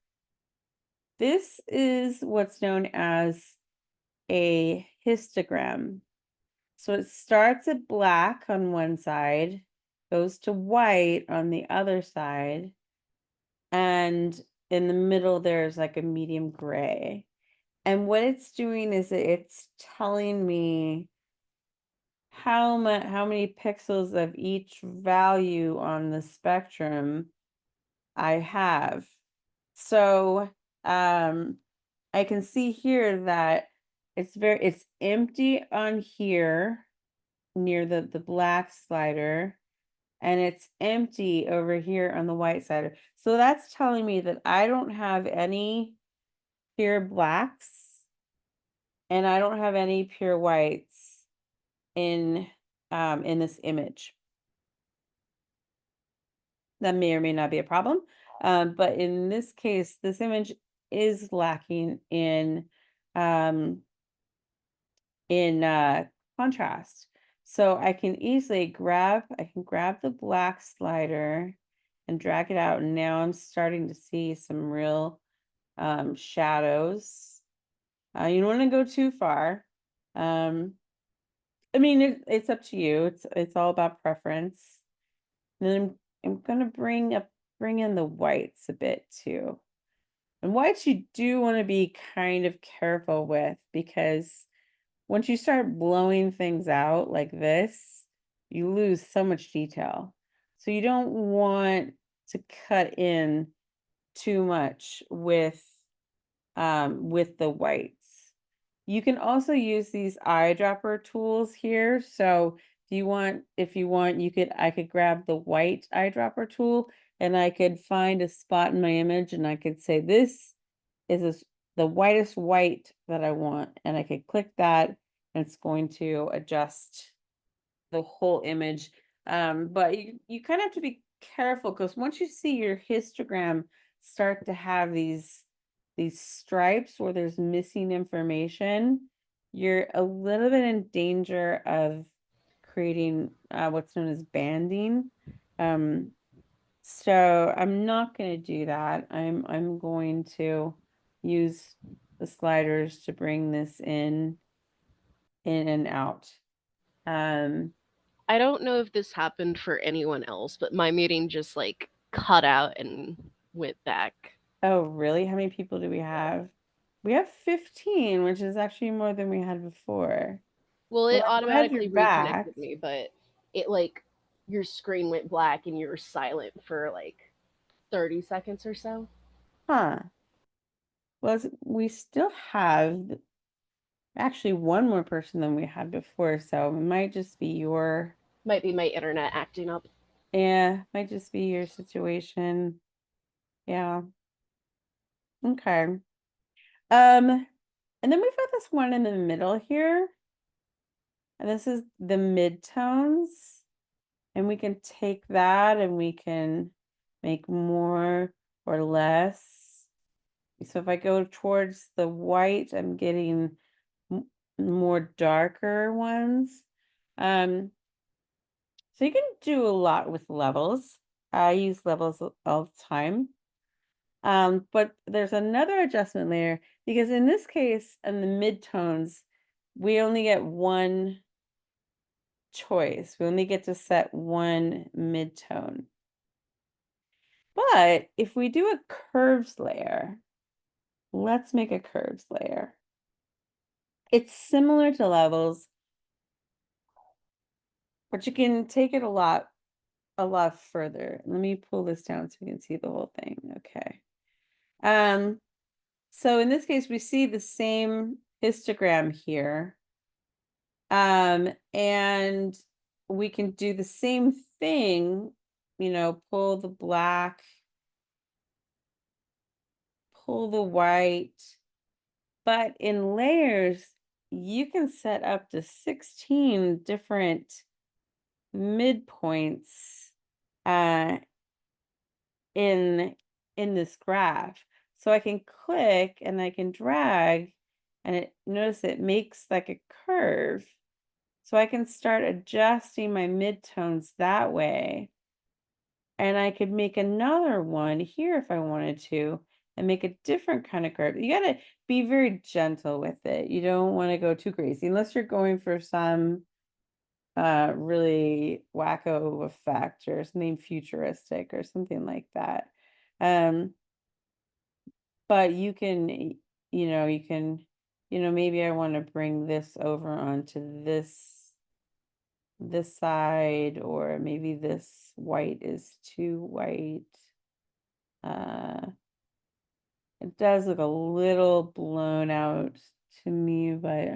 This is what's known as a histogram. So it starts at black on one side, goes to white on the other side, and in the middle there's like a medium gray. And what it's doing is it's telling me how many pixels of each value on the spectrum I have. So I can see here that it's empty on here near the black slider, and it's empty over here on the white slider. So that's telling me that I don't have any pure blacks and I don't have any pure whites in this image. That may or may not be a problem. But in this case, this image is lacking um, in contrast. So I can easily grab the black slider and drag it out. And now I'm starting to see some real shadows. You don't want to go too far. I mean, it's up to you. It's all about preference. And then I'm gonna bring in the whites a bit too. And whites you do want to be kind of careful with, because once you start blowing things out like this, you lose so much detail. So you don't want to cut in too much with the whites. You can also use these eyedropper tools here. So if you want, I could grab the white eyedropper tool and I could find a spot in my image and I could say, this is the whitest white that I want. And I could click that and it's going to adjust the whole image. But you kind of have to be careful, because once you see your histogram start to have these stripes where there's missing information, you're a little bit in danger of creating what's known as banding. So I'm not going to do that. I'm going to use the sliders to bring this in and out. I don't know if this happened for anyone else, but my meeting just like cut out and went back. Oh, really? How many people do we Yeah. have? We have 15, which is actually more than we had before. Well, Well, it I'm glad you're automatically back. reconnected me, but it like your screen went black and you were silent for like 30 seconds or so. Huh. Well, we still have actually one more person than we had before, so it might just be Might be my internet acting up. yeah, might just be your situation. Yeah. Okay. And then we've got this one in the middle here, and this is the midtones. And we can take that and we can make more or less. So if I go towards the white, I'm getting more darker ones. Um, so you can do a lot with levels. I use levels all the time. But there's another adjustment layer, because in this case, in the midtones, we only get one choice. We only get to set one midtone. But if we do a curves layer, let's make a curves layer. It's similar to levels, but you can take it a lot further. Let me pull this down so you can see the whole thing. Okay. Um, So in this case, we see the same histogram here. And we can do the same thing, pull the black, pull the white, but in layers, you can set up to 16 different midpoints uh, in in this graph. So I can click and I can drag, and notice it makes like a curve. So I can start adjusting my midtones that way. And I could make another one here if I wanted to and make a different kind of curve. You gotta be very gentle with it. You don't want to go too crazy unless you're going for some really wacko effect or something futuristic or something like that. Um, but you can, you can, maybe I want to bring this over onto this side, or maybe this white is too white. Uh, it does look a little blown out to me, but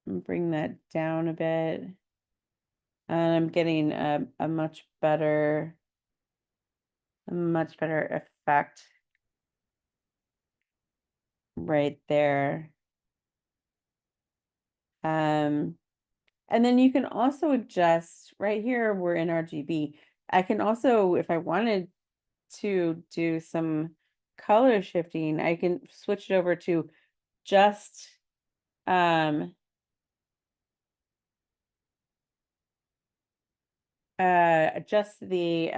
bring that down a bit. And I'm getting a much better effect right there. Um, and then you can also adjust right here, we're in RGB. I can also, if I wanted to do some color shifting, I can switch it over to just um just the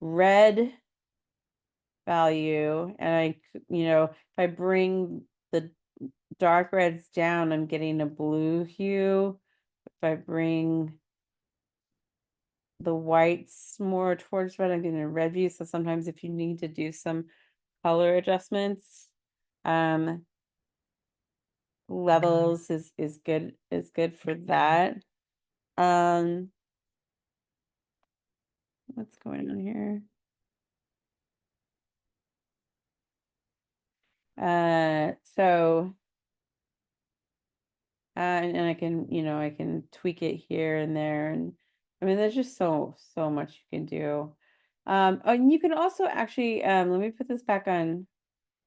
red value, and if I bring the dark reds down, I'm getting a blue hue. If I bring the whites more towards red, I'm getting a red hue. So sometimes if you need to do some color adjustments, um levels is good for that. Um what's going on here? So and I can, I can tweak it here and there, and I mean, there's just so much you can do. Oh, and you can also actually, let me put this back on.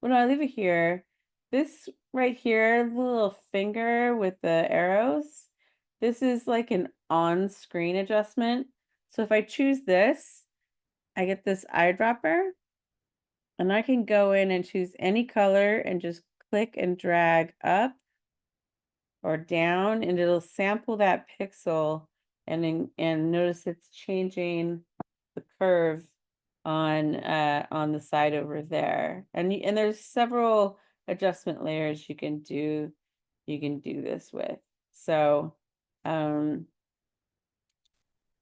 Well, no, I leave it here. This right here, the little finger with the arrows, this is like an on-screen adjustment. So if I choose this, I get this eyedropper, and I can go in and choose any color and just click and drag up or down, and it'll sample that pixel, and notice it's changing the curve on the side over there. And there's several adjustment layers you can do this with. So let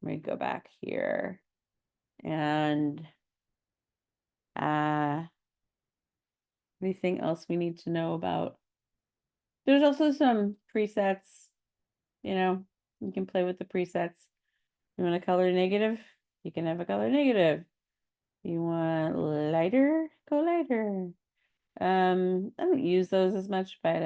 me go back here, and uh anything else we need to know about? There's also some presets, you know, you can play with the presets. You want a color negative? You can have a color negative. You want lighter? Go lighter. I don't use those as much, but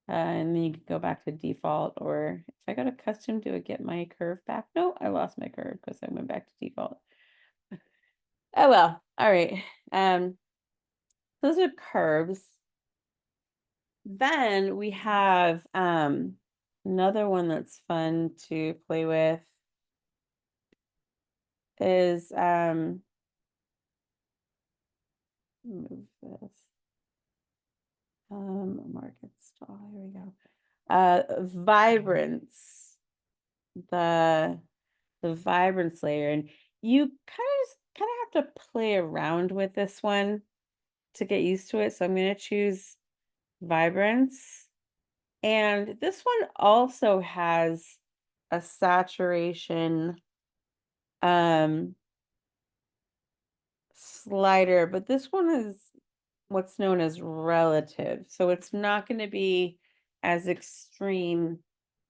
and then you can go back to default, or if I go to custom, do I get my curve back? No, I lost my curve because I went back to default. Oh well, all right. Those are curves. Then we have another one that's fun to play with is move this. Market stall, here we go. Vibrance, the vibrance layer. And you kind of have to play around with this one to get used to it. So I'm going to choose vibrance. And this one also has a saturation um slider, but this one is what's known as relative. So it's not going to be as extreme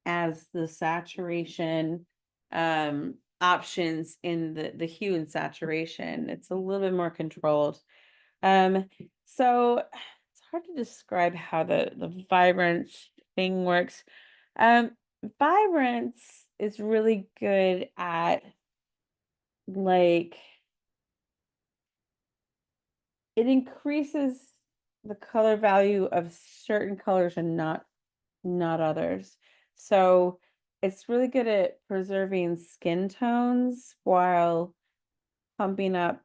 as the saturation options in the hue and saturation. It's a little bit more controlled. So it's hard to describe how the vibrance thing works. Um, Vibrance is really good at like it increases the color value of certain colors and not others. So it's really good at preserving skin tones while pumping up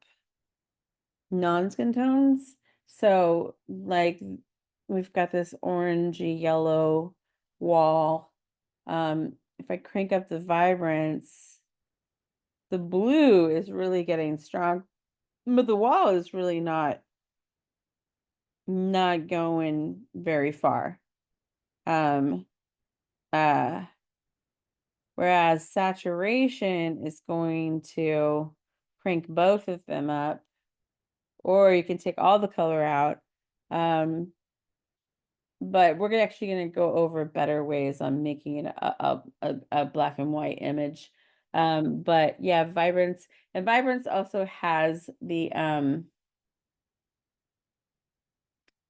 non-skin tones. So like we've got this orangey yellow wall. If I crank up the vibrance, the blue is really getting strong, but the wall is really not going very far. Um, uh, Whereas saturation is going to crank both of them up, or you can take all the color out. But we're actually going to go over better ways on making it a black and white image. But yeah, vibrance also has the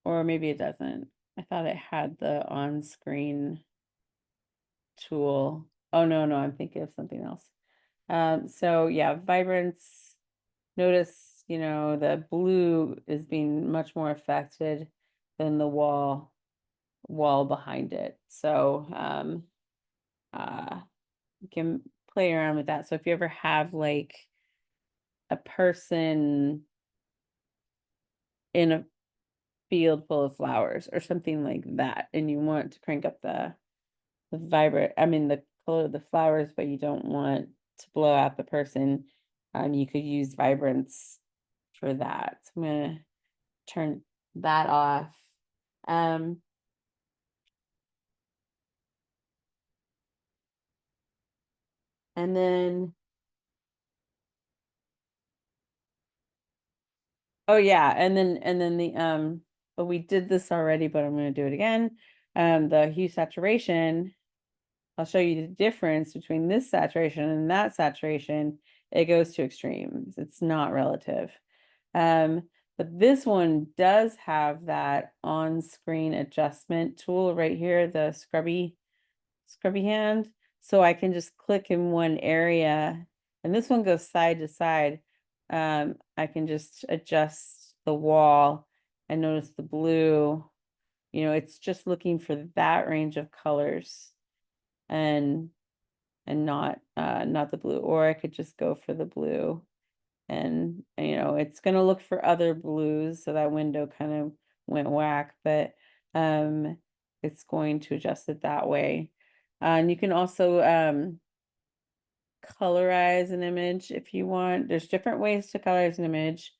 or maybe it doesn't. I thought it had the on-screen tool. Oh no, I'm thinking of something else. So yeah, vibrance, notice, the blue is being much more affected than the wall behind it. So you can play around with that. So if you ever have like a person in a field full of flowers or something like that, and you want to crank up the color of the flowers, but you don't want to blow out the person, you could use vibrance for that. So I'm gonna turn that off. Um, and then, oh yeah, and then but we did this already, but I'm gonna do it again. The hue saturation, I'll show you the difference between this saturation and that saturation. It goes to extremes. It's not relative. But this one does have that on-screen adjustment tool right here, the scrubby hand. So I can just click in one area, and this one goes side to side. I can just adjust the wall and notice the blue. It's just looking for that range of colors and not the blue. Or I could just go for the blue, and it's going to look for other blues, so that window kind of went whack, but it's going to adjust it that way. And you can also colorize an image if you want. There's different ways to colorize an image.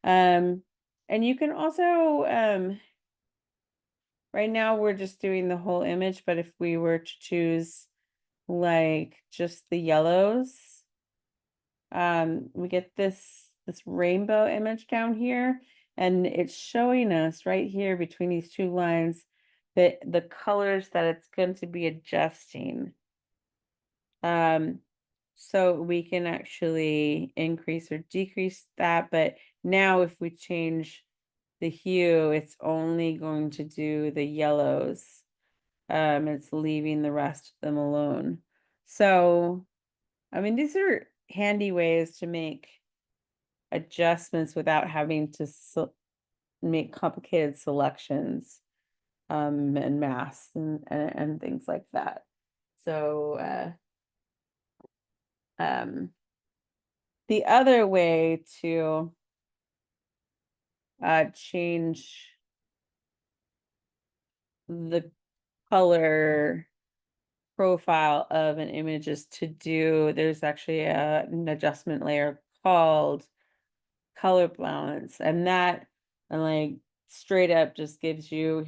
And you can also right now we're just doing the whole image, but if we were to choose like just the yellows, we get this rainbow image down here, and it's showing us right here between these two lines that the colors that it's going to be adjusting. So we can actually increase or decrease that, but now if we change the hue, it's only going to do the yellows. It's leaving the rest of them alone. So these are handy ways to make adjustments without having to make complicated selections, and masks and things like that. So the other way to change the color profile of an image is there's actually an adjustment layer called color balance, and that like straight up just gives you,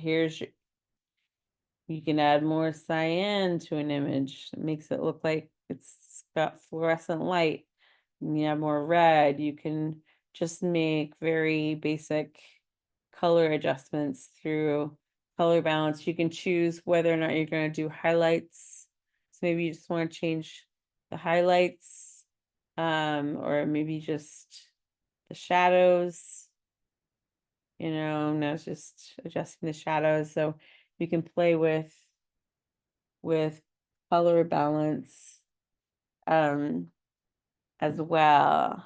you can add more cyan to an image. It makes it look like it's got fluorescent light. You have more red. You can just make very basic color adjustments through color balance. You can choose whether or not you're going to do highlights. So maybe you just want to change the highlights. or maybe just the shadows, now it's just adjusting the shadows. So you can play with color balance um as well.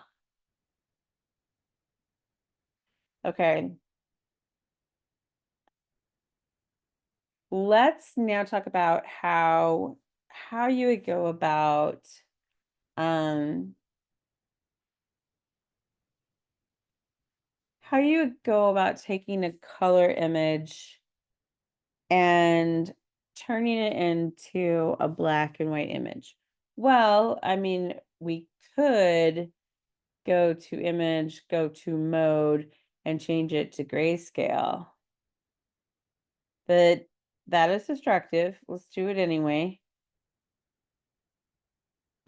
Okay, let's now talk about how you would go about um how you would go about taking a color image and turning it into a black and white image. Well, I mean, we could go to image, go to mode, and change it to grayscale. But that is destructive. Let's do it anyway.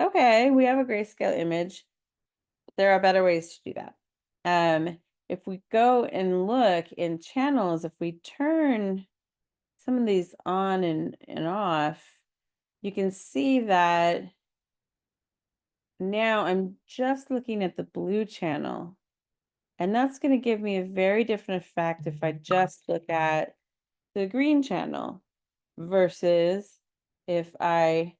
Okay, we have a grayscale image. There are better ways to do that. If we go and look in channels, if we turn some of these on and off, you can see that now I'm just looking at the blue channel, and that's going to give me a very different effect if I just look at the green channel versus if I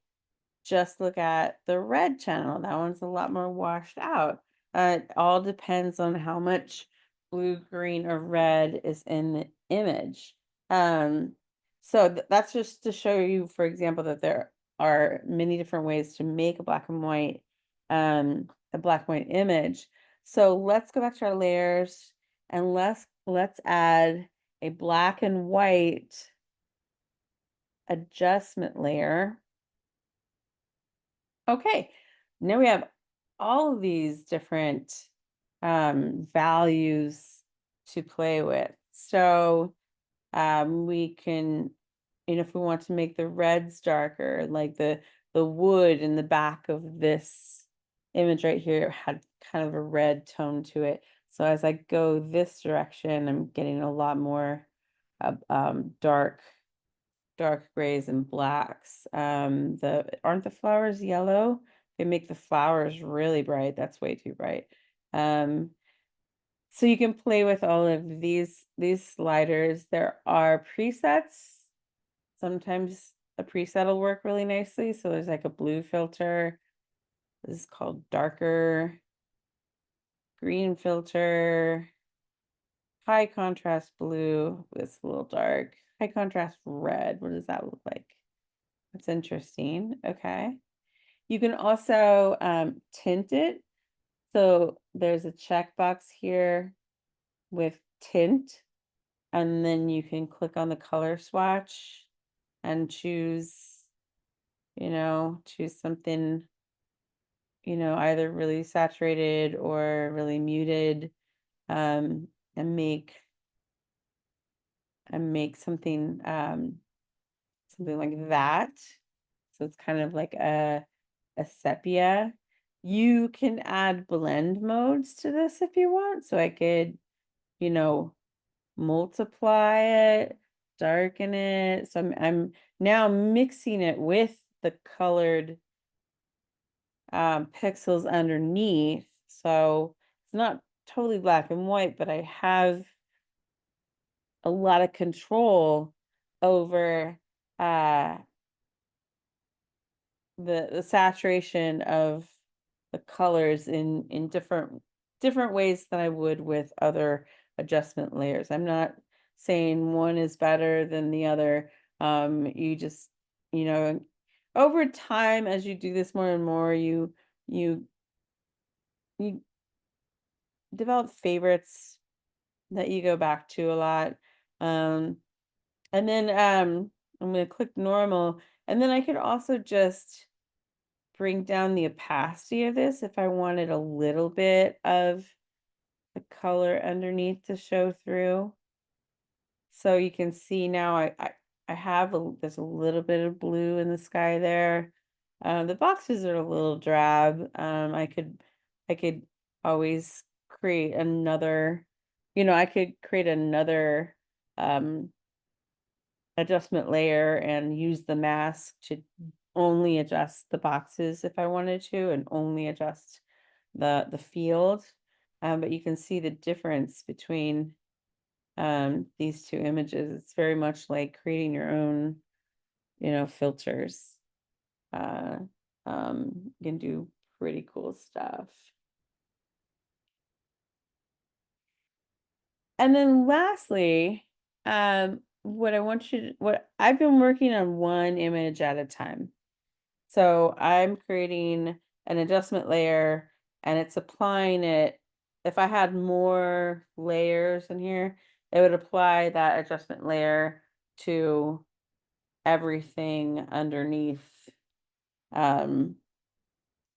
just look at the red channel. That one's a lot more washed out. It all depends on how much blue, green, or red is in the image. Um, so that's just to show you, for example, that there are many different ways to make a black and white image. So let's go back to our layers and let's add a black and white adjustment layer. Okay, now we have all of these different values to play with. So we can, if we want to make the reds darker, like the wood in the back of this image right here had kind of a red tone to it. So as I go this direction, I'm getting a lot more dark grays and blacks. Aren't the flowers yellow? They make the flowers really bright. That's way too bright. Um, so you can play with all of these sliders. There are presets. Sometimes a preset will work really nicely. So there's like a blue filter. This is called darker, green filter, high contrast blue. It's a little dark. High contrast red. What does that look like? That's interesting. Okay. You can also tint it. So there's a checkbox here with tint, and then you can click on the color swatch and choose something, either really saturated or really muted, um, and make something like that. So it's kind of like a sepia. You can add blend modes to this if you want. So I could, you know, multiply it, darken it. So I'm now mixing it with the colored pixels underneath. So it's not totally black and white, but I have a lot of control over uh the saturation of the colors in different ways than I would with other adjustment layers. I'm not saying one is better than the other. You just, you know, over time as you do this more and more, you you develop favorites that you go back to a lot. Um, and then I'm gonna click normal, and then I could also just bring down the opacity of this if I wanted a little bit of the color underneath to show through. So you can see now I have there's a little bit of blue in the sky there. The boxes are a little drab. I could always create another, I could create another um adjustment layer and use the mask to only adjust the boxes if I wanted to, and only adjust the field, but you can see the difference between these two images. It's very much like creating your own, filters. Uh, you can do pretty cool stuff. And then lastly, what I've been working on one image at a time. So I'm creating an adjustment layer and it's applying it. If I had more layers in here, it would apply that adjustment layer to everything um,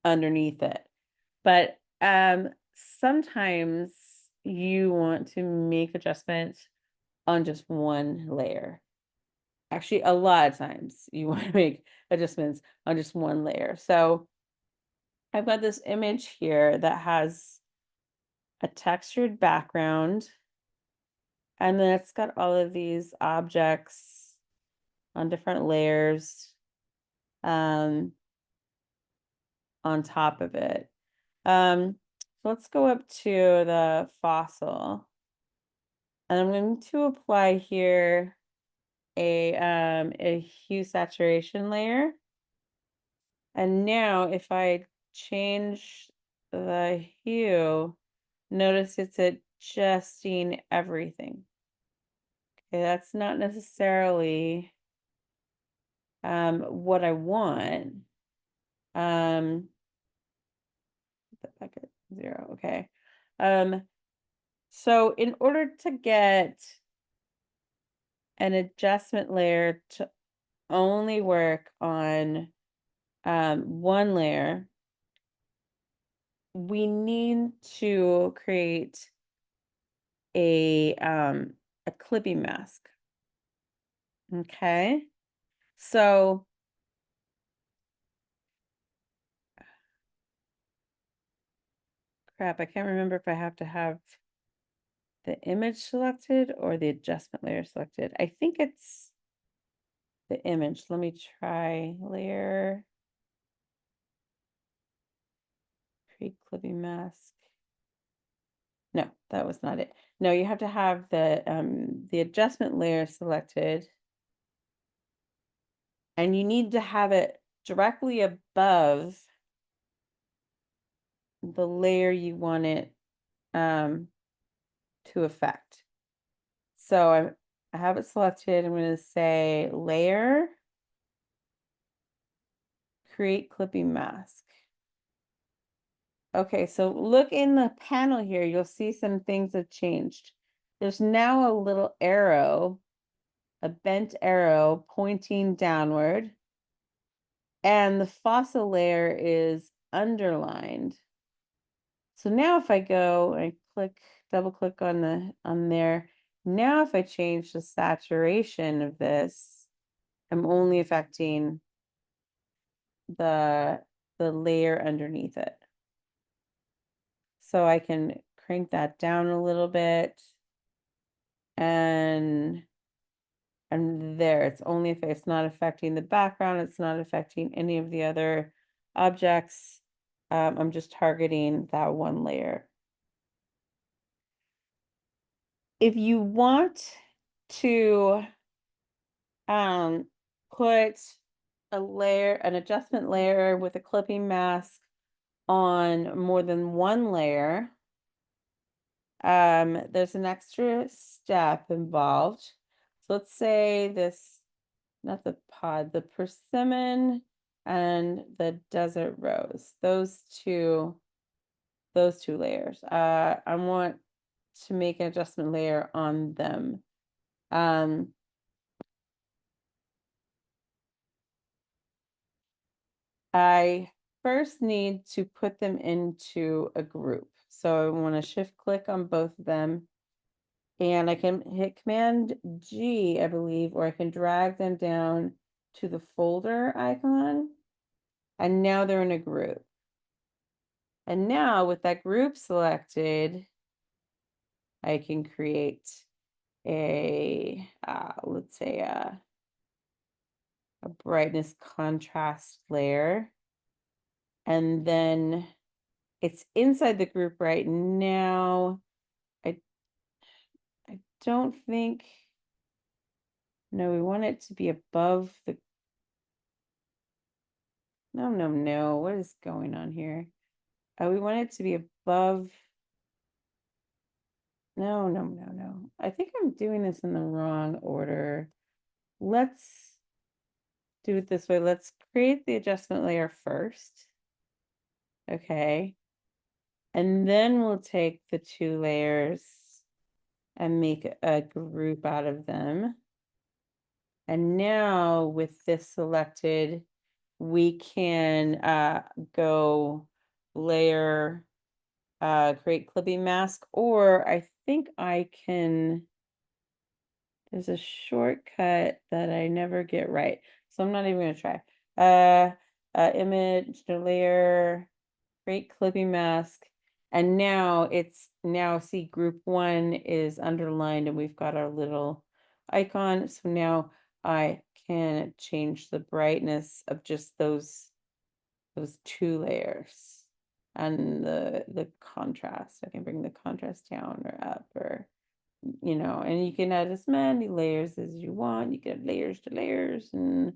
underneath it. But sometimes you want to make adjustments on just one layer. Actually, a lot of times you want to make adjustments on just one layer. So I've got this image here that has a textured background, and then it's got all of these objects on different layers um, on top of it. So let's go up to the fossil, and I'm going to apply here a hue saturation layer. And now if I change the hue, notice it's adjusting everything. Okay, that's not necessarily what I want. Put that back at 0, okay. So in order to get an adjustment layer to only work on one layer, we need to create a clipping mask. Okay. So crap, I can't remember if I have to have the image selected or the adjustment layer selected. I think it's the image. Let me try layer, create clipping mask. No, that was not it. No, you have to have the adjustment layer selected, and you need to have it directly above the layer you want it to affect. So I have it selected. I'm going to say layer, create clipping mask. Okay, so look in the panel here, you'll see some things have changed. There's now a little arrow, a bent arrow pointing downward, and the fossil layer is underlined. So now if I go and double click on there, now if I change the saturation of this, I'm only affecting the layer underneath it. So I can crank that down a little bit, and there it's only if it's not affecting the background, it's not affecting any of the other objects. I'm just targeting that one layer. If you want to put an adjustment layer with a clipping mask on more than one layer, there's an extra step involved. So let's say this, not the pod, the persimmon and the desert rose, those two layers. I want to make an adjustment layer on them. I first need to put them into a group. So I want to shift click on both of them, and I can hit Command G, I believe, or I can drag them down to the folder icon. And now they're in a group. And now with that group selected, I can create let's say a brightness contrast layer, and then it's inside the group right now. I I don't think, no, we want it to be above the, no, no, no. What is going on here? We want it to be above, no, no, no, no. I think I'm doing this in the wrong order. Let's do it this way. Let's create the adjustment layer first. Okay. And then we'll take the two layers and make a group out of them. And now with this selected, we can go layer, create clipping mask, or I think I can, there's a shortcut that I never get right. So I'm not even gonna try. Image, layer, create clipping mask. And now it's, now see group one is underlined and we've got our little icon. So now I can change the brightness of just those two layers and the contrast. I can bring the contrast down or up, or and you can add as many layers as you want. You can add layers to layers and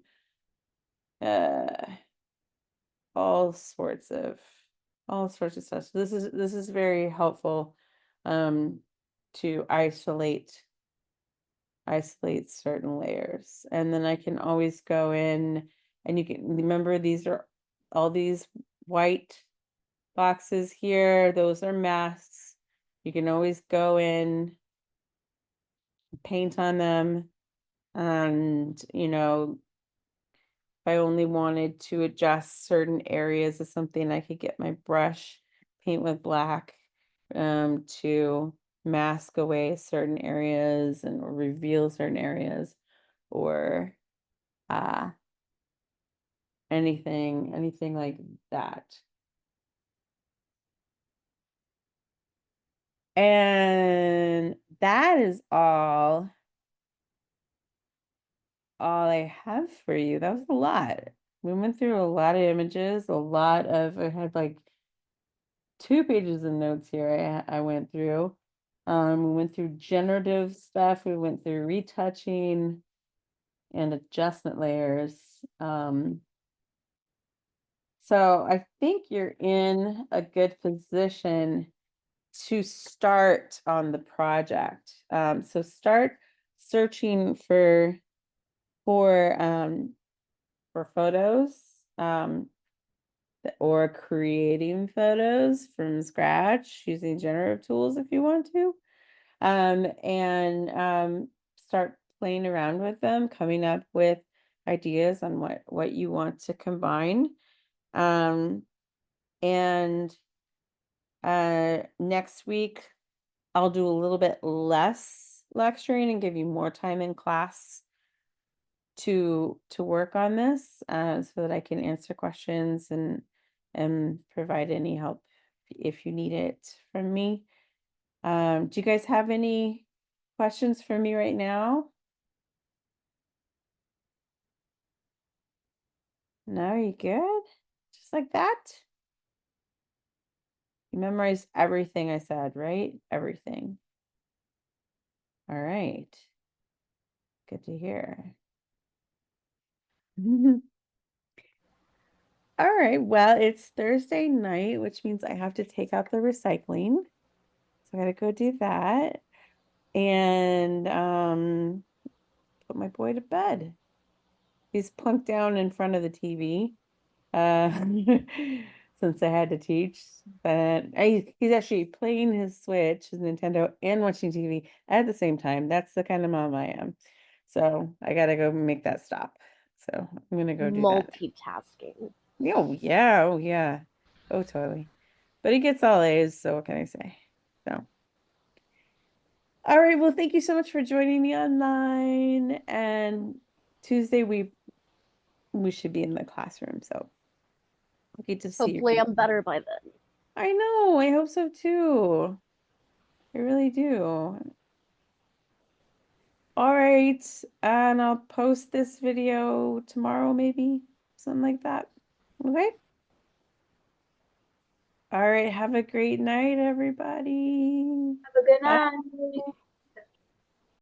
uh all sorts of stuff. So this is very helpful to isolate certain layers. And then I can always go in, and you can remember these are all these white boxes here, those are masks. You can always go in, paint on them, and if I only wanted to adjust certain areas of something, I could get my brush, paint with black, to mask away certain areas and or reveal certain areas, or uh anything like that. And that is all I have for you. That was a lot. We went through a lot of images, I had like 2 pages of notes here I went through. We went through generative stuff, we went through retouching and adjustment layers. So I think you're in a good position to start on the project. So start searching for um, for photos, or creating photos from scratch using generative tools if you want to, and start playing around with them, coming up with ideas on what you want to combine. And next week I'll do a little bit less lecturing and give you more time in class to work on this, so that I can answer questions and provide any help if you need it from me. Do you guys have any questions for me right now? No, you good? Just like that? You memorized everything I said, right? Everything. All right. Good to hear. All right. Well, it's Thursday night, which means I have to take out the recycling. So I gotta go do that. And put my boy to bed. He's plunked down in front of the TV. Uh since I had to teach. But he's actually playing his Switch, his Nintendo, and watching TV at the same time. That's the kind of mom I am. So I gotta go make that stop. So I'm gonna go do that. Multitasking. Oh yeah, oh yeah. Oh totally. But he gets all A's, so what can I say? So all right, well, thank you so much for joining me online. And Tuesday we should be in the classroom, so I'll get to see you Hopefully, I'm people. better by then. I know, I hope so too. I really do. All right, and I'll post this video tomorrow, maybe something like that. Okay. All right, have a great night, everybody. Have a good Bye. night.